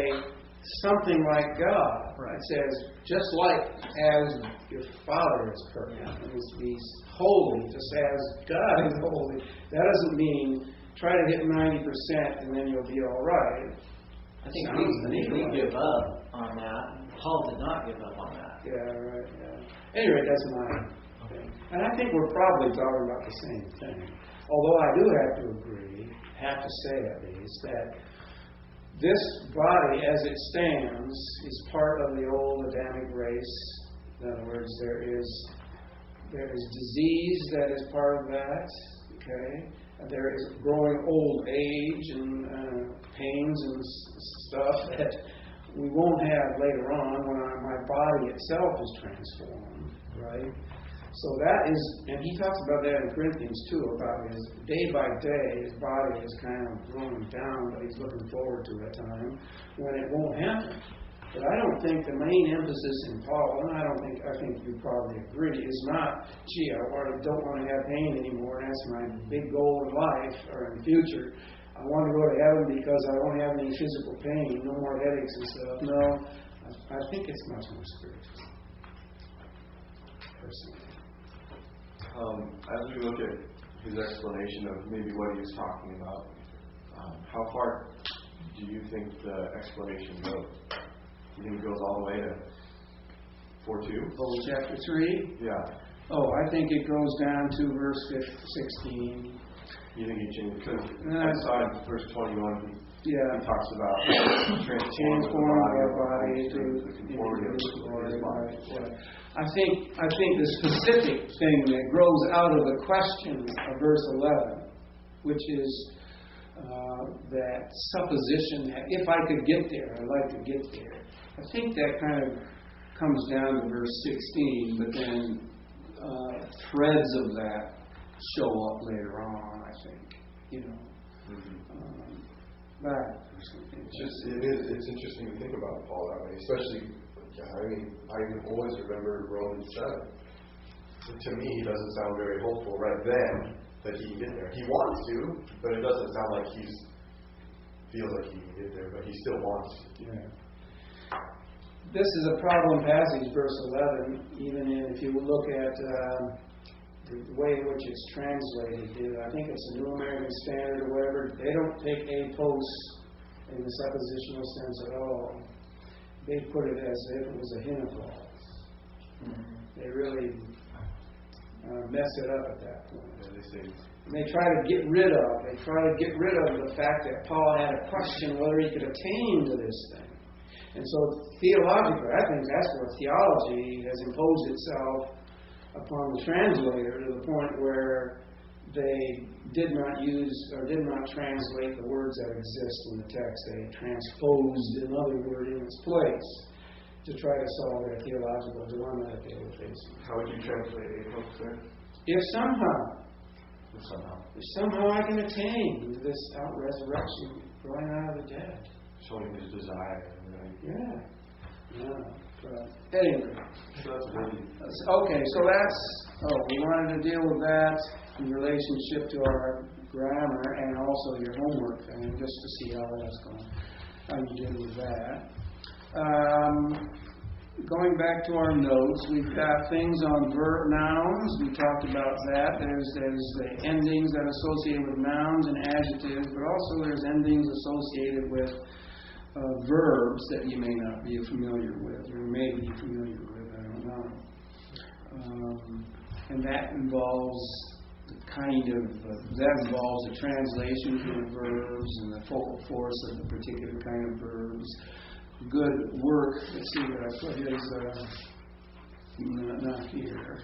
something like God. Right. It says just like as your Father is perfect. Yeah. He's holy, just as God is holy. That doesn't mean try to hit 90% and then you'll be all right. I think we give up on that. Paul did not give up on that. Yeah, right. Yeah. Anyway, that's my thing. And I think we're probably talking about the same thing. Although I do have to say at least, that this body as it stands is part of the old Adamic race. In other words, there is disease that is part of that. Okay, there is growing old age and pains and stuff that we won't have later on when my body itself is transformed, right? So that is, and he talks about that in Corinthians too, about his day by day, his body is kind of growing down, but he's looking forward to a time when it won't happen. But I don't think the main emphasis in Paul, and I think you probably agree, is not, gee, don't want to have pain anymore, that's my big goal in life or in the future. I want to go to heaven because I won't have any physical pain, no more headaches and stuff. No, I think it's much more spiritual, personally. As we look at his explanation of maybe what he was talking about, how far do you think the explanation goes? Do you think it goes all the way to 4:2? Oh, chapter 3? Yeah. Oh, I think it goes down to verse 16. You think he changed? Because outside verse 21, he talks about transform our body to the conformity of his body. I think the specific thing that grows out of the question of verse 11, which is that supposition that if I could get there, I'd like to get there. I think that kind of comes down to verse 16, but then threads of that show up later on, I think. It's interesting to think about Paul that way, especially, I can always remember Romans 7. To me, he doesn't sound very hopeful right then that he can get there. He wants to, but it doesn't sound like he feels like he can get there, but he still wants to. Yeah. This is a problem passage, verse 11, even if you look at the way in which it's translated. I think it's a New American Standard or whatever. They don't take a post in the suppositional sense at all. They put it as if it was a hint of clause. They really mess it up at that point. And they try to get rid of the fact that Paul had a question whether he could attain to this thing. And so theologically, I think that's where theology has imposed itself upon the translator to the point where they did not use or did not translate the words that exist in the text. They transposed another word in its place to try to solve their theological dilemma that they were facing. How would you translate a post there? If somehow I can attain to this resurrection, going out of the dead. Showing his desire, right? Yeah. Anyway. So that's really... Okay, we wanted to deal with that in relationship to our grammar and also your homework thing, just to see how that's going, how you did with that. Going back to our notes, we've got things on verb nouns. We talked about that. There's the endings that are associated with nouns and adjectives, but also there's endings associated with verbs that you may not be familiar with, or may be familiar with, I don't know. And that involves the translation of the verbs and the focal force of the particular kind of verbs. Good work, let's see what I put his, not here.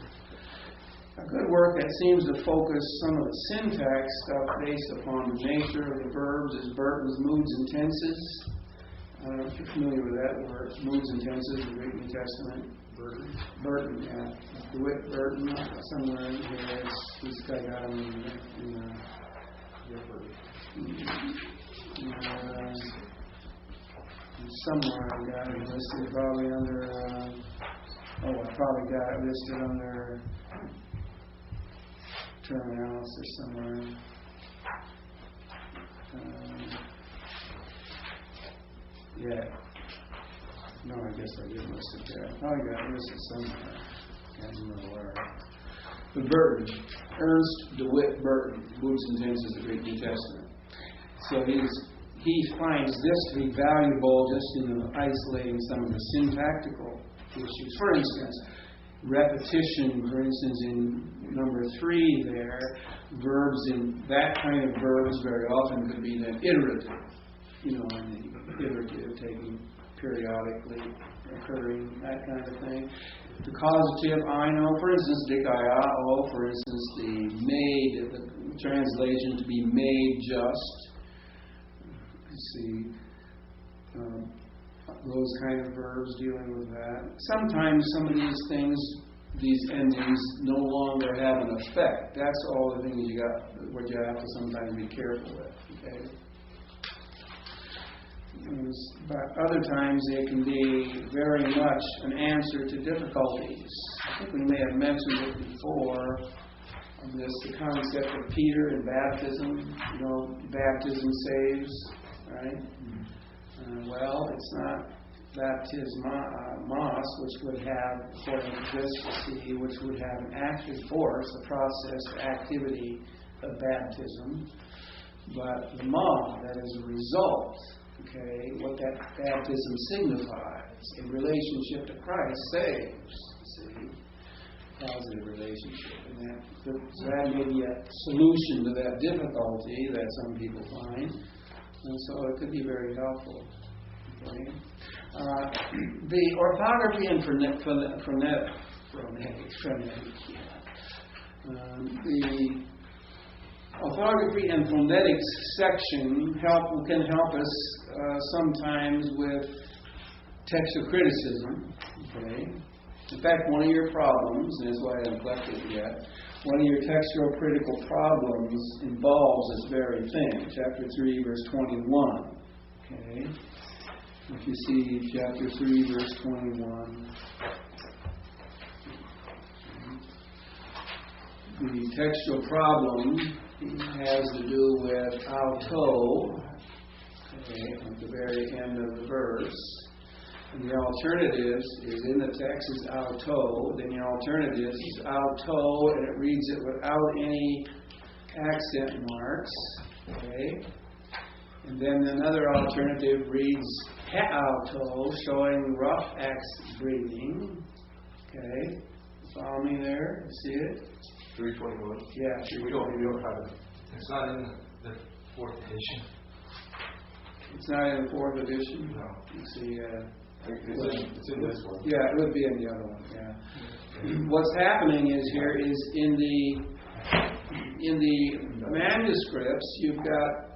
A good work that seems to focus some of the syntax stuff based upon the nature of the verbs is Burton's Moods and Tenses. I don't know if you're familiar with that word, moods and tenses, the Greek New Testament. Burton, yeah. DeWitt Burton, somewhere in here. This guy got him in somewhere I got it listed, probably under, I probably got it listed under terminalis or somewhere. Yeah. No, I guess I didn't list it there. I probably got it listed somewhere. Can't remember where. But Burton, Ernst DeWitt Burton, Moods and Tenses of the Greek New Testament. So he finds this to be valuable just in isolating some of the syntactical issues. For instance, repetition, for instance, in number 3 there, verbs in that kind of verbs very often could be then iterative. And the iterative taking periodically occurring, that kind of thing. The causative, I know, for instance, dikaiao, for instance, the translation to be made just. See, those kind of verbs dealing with that. Sometimes some of these things, these endings, no longer have an effect. That's all the things what you have to sometimes be careful with. Okay. But other times they can be very much an answer to difficulties. I think we may have mentioned it before. The concept of Peter and baptism. Baptism saves, right? Well, it's not baptismos, which would have, according to this, which would have an active force, a process, activity of baptism, but the ma, that is a result. Okay, what that baptism signifies, a relationship to Christ saves. See, positive relationship, and that may be a solution to that difficulty that some people find, and so it could be very helpful. Okay. The orthography and the orthography and phonetics section can help us sometimes with textual criticism. Okay. In fact, one of your problems, and that's why I haven't left it yet, one of your textual critical problems involves this very thing. Chapter 3, verse 21. Okay. If you see chapter 3, verse 21, the textual problem has to do with auto, at the very end of the verse. And the alternatives is in the text is auto, then the alternatives is auto, and it reads it without any accent marks. Okay. And then another alternative reads auto, showing rough accent breathing. Okay. Follow me there? See it? 321. Yeah. We don't have it. It's not in the 4th edition. It's not in the 4th edition? No. You see, it's in this one. Yeah, it would be in the other one, yeah. What's happening is here is in the manuscripts, you've got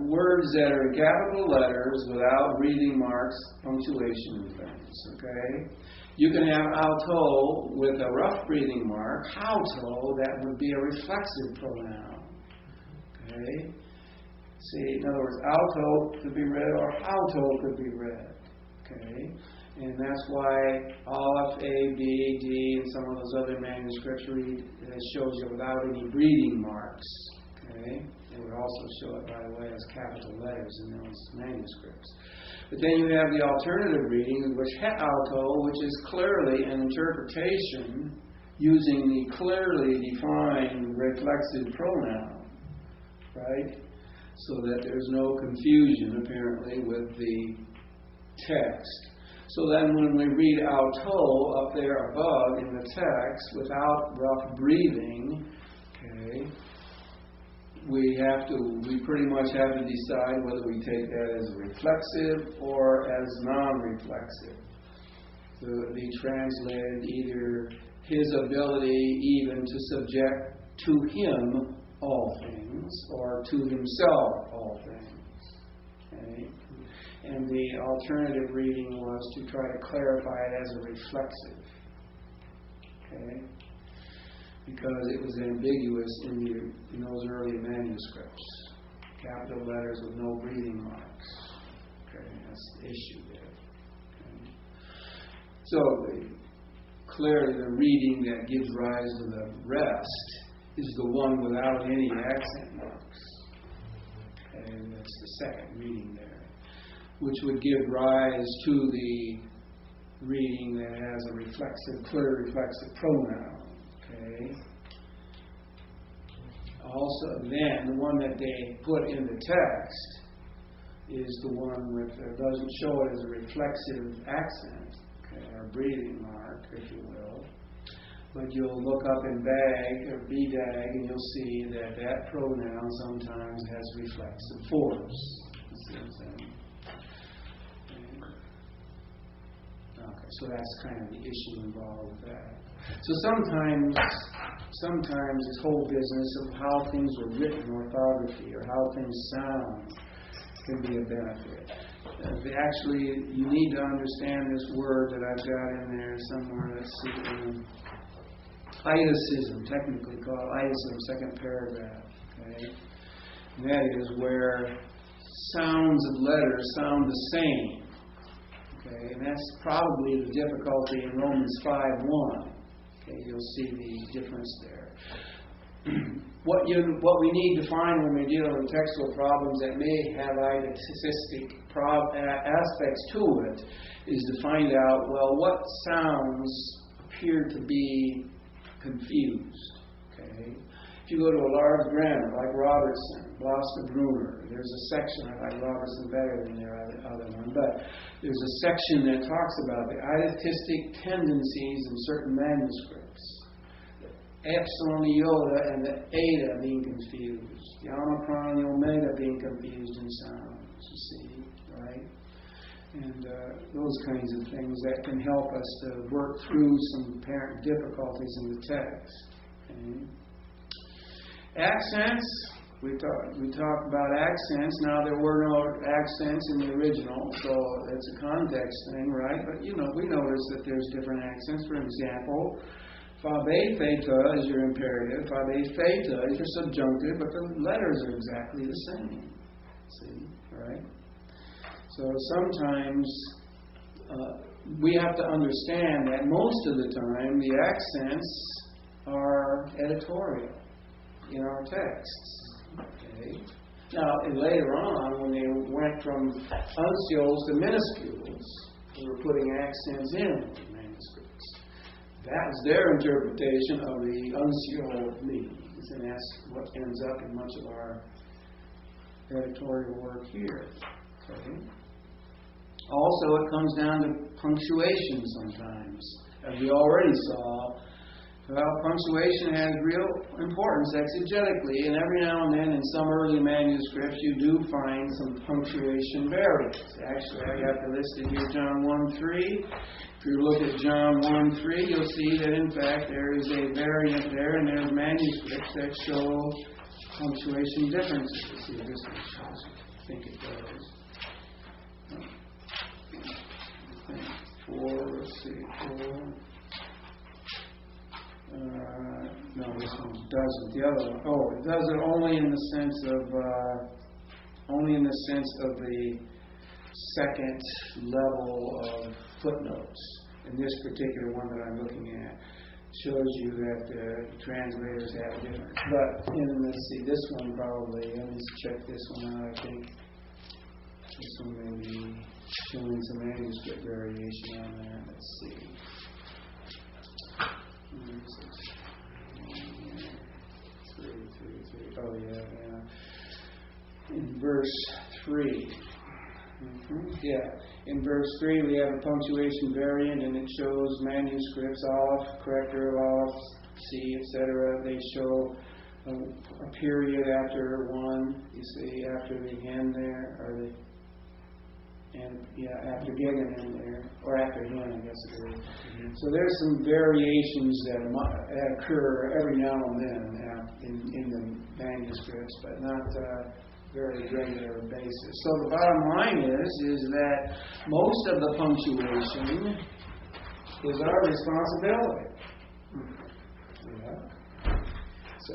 words that are capital letters without reading marks, punctuation, and things. Okay, you can have auto with a rough breathing mark. Auto, that would be a reflexive pronoun. Okay, see, in other words, auto could be read or auto could be read. Okay. And that's why Aleph, A, B, D, and some of those other manuscripts read, it shows you without any breathing marks. Okay? It would also show it, by the way, as capital letters in those manuscripts. But then you have the alternative reading, which auto, which is clearly an interpretation using the clearly defined reflexive pronoun. Right? So that there's no confusion, apparently, with the text. So then when we read auto up there above in the text without rough breathing, okay, we pretty much have to decide whether we take that as reflexive or as non-reflexive. So it would be translated either his ability even to subject to him all things or to himself all things. Okay? And the alternative reading was to try to clarify it as a reflexive. Okay? Because it was ambiguous in those early manuscripts. Capital letters with no breathing marks. Okay, that's the issue there. Okay? So clearly the reading that gives rise to the rest is the one without any accent marks. Okay, and that's the second reading there, which would give rise to the reading that has a reflexive, clear reflexive pronoun. Okay. Also, then the one that they put in the text is the one with doesn't show it as a reflexive accent, okay, or breathing mark, if you will. But you'll look up in BAG or BDAG, and you'll see that that pronoun sometimes has reflexive force. You see what I'm saying? Okay, so that's kind of the issue involved with that. So sometimes this whole business of how things are written, orthography, or how things sound, can be a benefit. Actually, you need to understand this word that I've got in there somewhere. Let's see. iticism, technically called iticism, second paragraph. Okay? And that is where sounds of letters sound the same. Okay? And that's probably the difficulty in Romans 5:1. Okay? You'll see the difference there. What we need to find when we deal with textual problems that may have itistic aspects to it is to find out, well, what sounds appear to be confused. Okay? If you go to a large grammar like Robertson, Gloucester Bruner, there's a section, I like Robertson better than the other one, but there's a section that talks about the itistic tendencies in certain manuscripts. Epsilon, iota, and the eta being confused. The omicron, the omega being confused in sounds, you see, right? And those kinds of things that can help us to work through some apparent difficulties in the text. Okay? Accents, we talk about accents. Now, there were no accents in the original, so it's a context thing, right? But, we notice that there's different accents. For example, Fabe theta is your imperative. Fabe theta is your subjunctive, but the letters are exactly the same. See, right? So sometimes we have to understand that most of the time the accents are editorial in our texts. Okay. Now, and later on, when they went from uncials to minuscules, they were putting accents in the manuscripts. That was their interpretation of the uncial meanings, and that's what ends up in much of our editorial work here. Okay. Also, it comes down to punctuation sometimes. As we already saw, punctuation has real importance exegetically, and every now and then in some early manuscripts you do find some punctuation variants. Actually, I got the listed here, John 1:3. If you look at John 1:3, you'll see that in fact there is a variant there, and there's manuscripts that show punctuation differences. Let's see if this one shows it. I think it does. 4, let's see, 4. No, this one doesn't. The other one, it does it only in the sense of the second level of footnotes. And this particular one that I'm looking at shows you that the translators have a difference. But let's see, this one probably. Let me check this one out. I think this one may be showing some manuscript variation on there. Let's see. Oh, yeah. In verse 3. Yeah. In verse 3, we have a punctuation variant, and it shows manuscripts, Aleph, corrector, Aleph, C, etc. They show a period after one. You see, after the end there, after Gegen in there, or after him, I guess it is. Mm-hmm. So there's some variations that occur every now and then in the manuscripts, but not very regular basis. So the bottom line is that most of the punctuation is our responsibility. Yeah. So.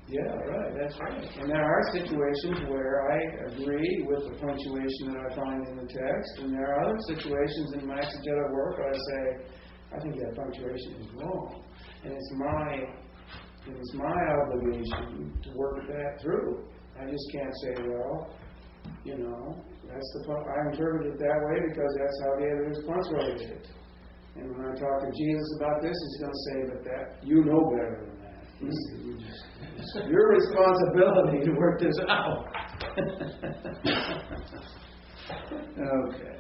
Yeah, right, that's right. And there are situations where I agree with the punctuation that I find in the text, and there are other situations in my exegetic work where I say, I think that punctuation is wrong. And it's my obligation to work that through. I just can't say, well, I interpret it that way because that's how the others punctuated it. And when I talk to Jesus about this, he's going to say, but that you know better than that. It's your responsibility to work this out. Okay.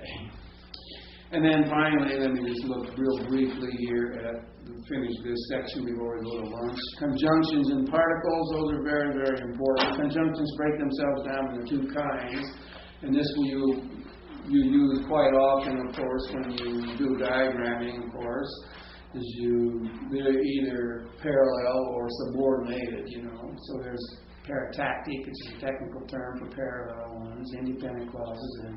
And then finally, let me just look real briefly here at finish this section before we go to lunch. Conjunctions and particles, those are very, very important. Conjunctions break themselves down into two kinds, and this you use quite often, of course, when you do diagramming, of course. They're either parallel or subordinated, So there's paratactic, which is a technical term for parallel ones, independent clauses, and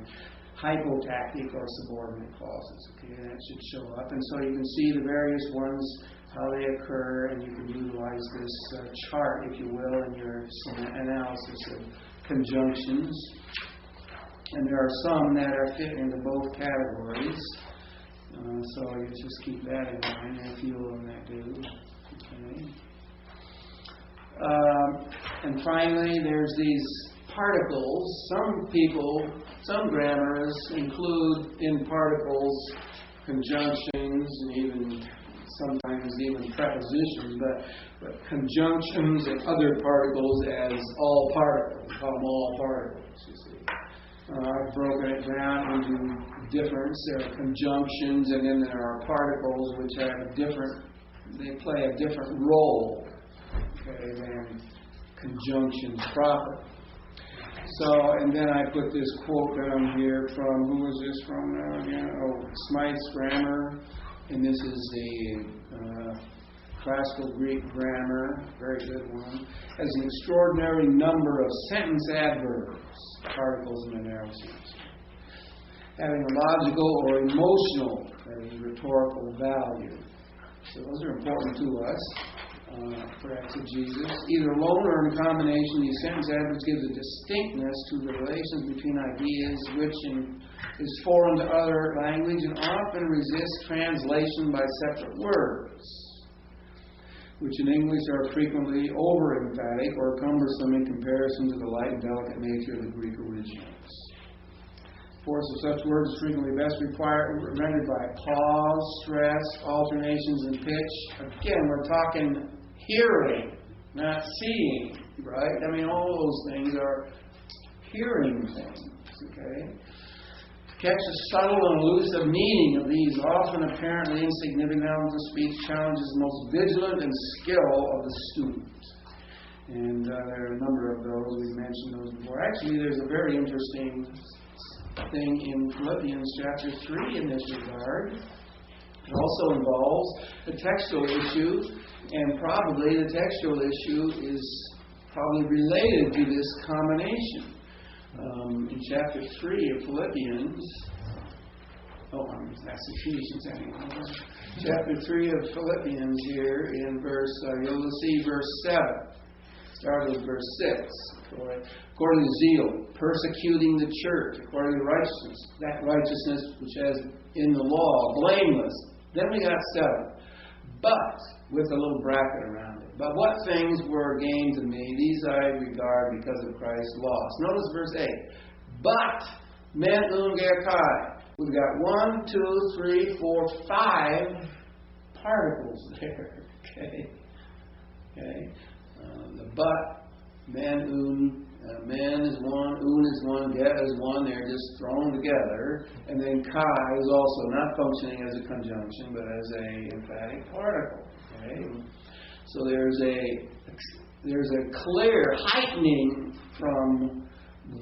hypotactic or subordinate clauses. Okay, that should show up. And so you can see the various ones, how they occur, and you can utilize this chart, if you will, in your analysis of conjunctions. And there are some that are fit into both categories. So you just keep that in mind, and a few of them that do. Okay. And finally, there's these particles. Some grammars include in particles conjunctions and even sometimes even prepositions, but conjunctions and other particles as all particles. We call them all particles, you see. I've broken it down into difference. There are conjunctions, and then there are particles which have they play a different role, okay, than conjunctions proper. So, and then I put this quote down here from, who is this from now again? Oh, Smythe's Grammar, and this is the classical Greek grammar, very good one, has an extraordinary number of sentence adverbs, particles in the narrow sense, having a logical or emotional, that is, rhetorical value. So those are important to us for exegesis. Either alone or in combination, these sentence adverbs give a distinctness to the relations between ideas, which is foreign to other language and often resists translation by separate words, which in English are frequently over-emphatic or cumbersome in comparison to the light and delicate nature of the Greek originals. Force of such words is frequently best rendered by pause, stress, alternations in pitch. Again, we're talking hearing, not seeing, right? I mean, all those things are hearing things, okay? Catch the subtle and elusive meaning of these often apparently insignificant elements of speech challenges the most vigilant and skill of the student. And there are a number of those. We've mentioned those before. Actually, there's a very interesting thing in Philippians chapter 3 in this regard. It also involves a textual issue, and probably the textual issue is probably related to this combination. In chapter 3 of Philippians, that's Ephesians anyway. Chapter 3 of Philippians here in you'll see verse 7. Start with verse 6. According to zeal, persecuting the church, according to righteousness, that righteousness which has in the law, blameless. Then we got 7. But, with a little bracket around it. But what things were gained to me, these I regard because of Christ's loss. Notice verse 8. But, men ungekai. We've got 1, 2, 3, 4, 5 particles there. Okay. The but, men is one, is one, get is one. They're just thrown together. And then kai is also not functioning as a conjunction, but as a emphatic particle. Okay? So there's a clear heightening from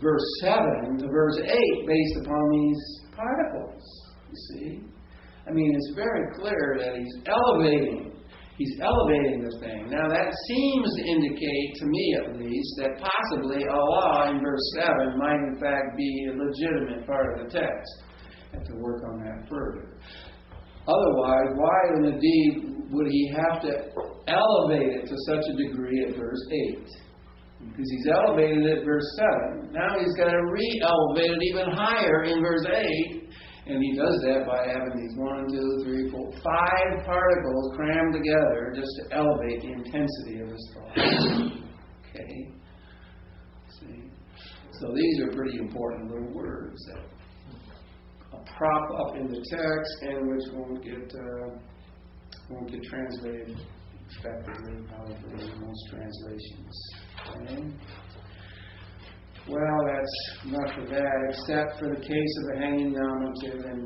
verse 7 to verse 8 based upon these particles. You see? I mean, it's very clear that he's elevating the thing. Now that seems to indicate, to me at least, that possibly Allah in verse 7 might in fact be a legitimate part of the text. I have to work on that further. Otherwise, why indeed would he have to elevate it to such a degree at verse 8? Because he's elevated it at verse 7. Now he's got to re-elevate it even higher in verse 8. And he does that by having these 1, 2, 3, 4, 5 particles crammed together just to elevate the intensity of his thought. Okay? See? So these are pretty important little words that prop up in the text and which won't get translated effectively, probably in most translations. Okay? Well, that's enough of that, except for the case of the hanging nominative in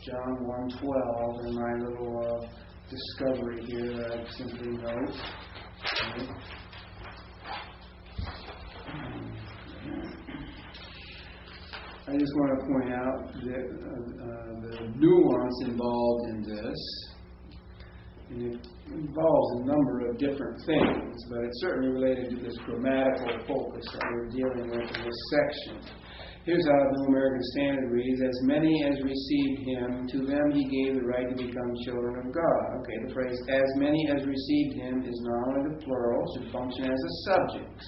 John 1:12, and my little discovery here that I simply note. Okay. I just want to point out that the nuance involved in this, and it involves a number of different things, but it's certainly related to this grammatical focus that we're dealing with in this section. Here's how the New American Standard reads: as many as received him, to them he gave the right to become children of God. Okay, the phrase as many as received him is nominative plural, should function as a subject.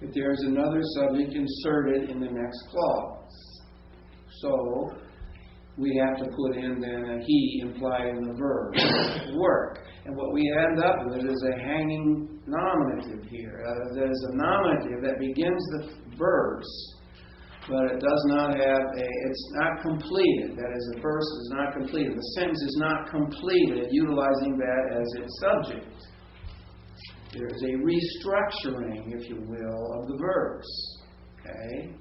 But there is another subject inserted in the next clause. So we have to put in then a he implied in the verb, work. And what we end up with is a hanging nominative here. There's a nominative that begins the verse, but it does not have it's not completed. That is, the verse is not completed. The sentence is not completed utilizing that as its subject. There is a restructuring, if you will, of the verse. Okay?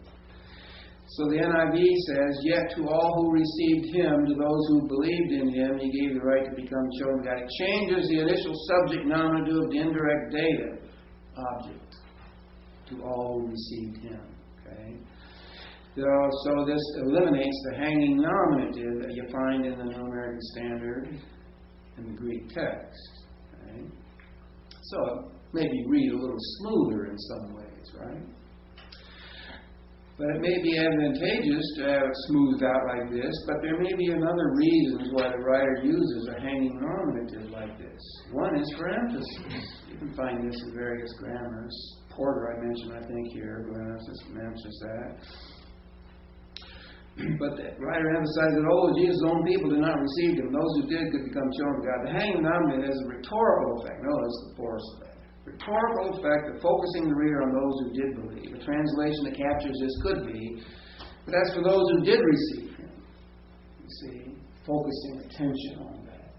So the NIV says, yet to all who received him, to those who believed in him, he gave the right to become children of God. It changes the initial subject nominative to indirect dative object. To all who received him. Okay? So this eliminates the hanging nominative that you find in the New American Standard in the Greek text. Okay? So it maybe read a little smoother in some ways, right? But it may be advantageous to have it smoothed out like this, but there may be another reasons why the writer uses a hanging nominative like this. One is for emphasis. You can find this in various grammars. Porter, I mentioned, I think, here, who mentions that. But the writer emphasized that, Jesus' own people did not receive him. Those who did could become children of God. The hanging nominative has a rhetorical effect. Notice the force effect. Rhetorical effect of focusing the reader on those who did believe. A translation that captures this could be, but that's for those who did receive him. You see, focusing attention on that.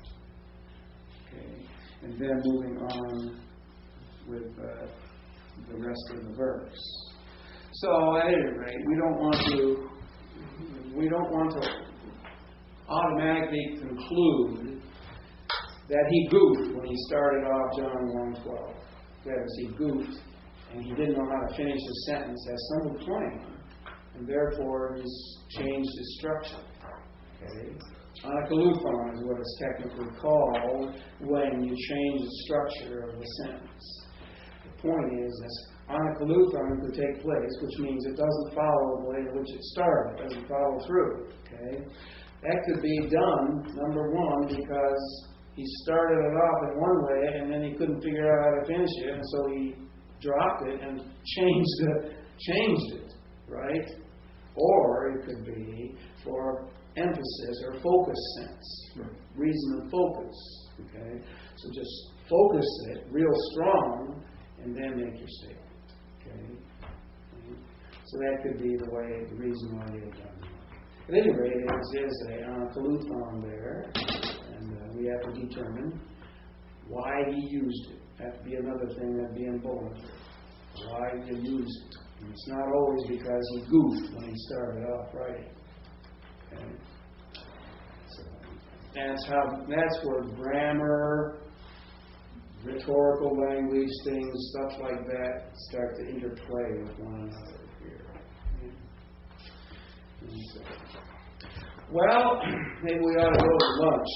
Okay, and then moving on with the rest of the verse. So at any rate, we don't want to automatically conclude that he goofed when he started off John 1:12. That is, he goofed and he didn't know how to finish the sentence, as some would claim, and therefore he's changed his structure. Okay? Anakaluthon is what it's technically called when you change the structure of the sentence. The point is that anakaluthon could take place, which means it doesn't follow the way in which it started. It doesn't follow through. Okay? That could be done, number one, because he started it off in one way and then he couldn't figure out how to finish it, and so he dropped it and changed it, right? Or it could be for emphasis or focus sense, for reason of focus. Okay? So just focus it real strong and then make your statement. Okay? So that could be the reason why he had done it. At any rate, it is a kaluthon there, and we have to determine why he used it. That would be another thing that would be important. Why he used it. And it's not always because he goofed when he started off writing. Okay? So that's where grammar, rhetorical language, things, stuff like that start to interplay with one another here. So, well, maybe we ought to go to lunch.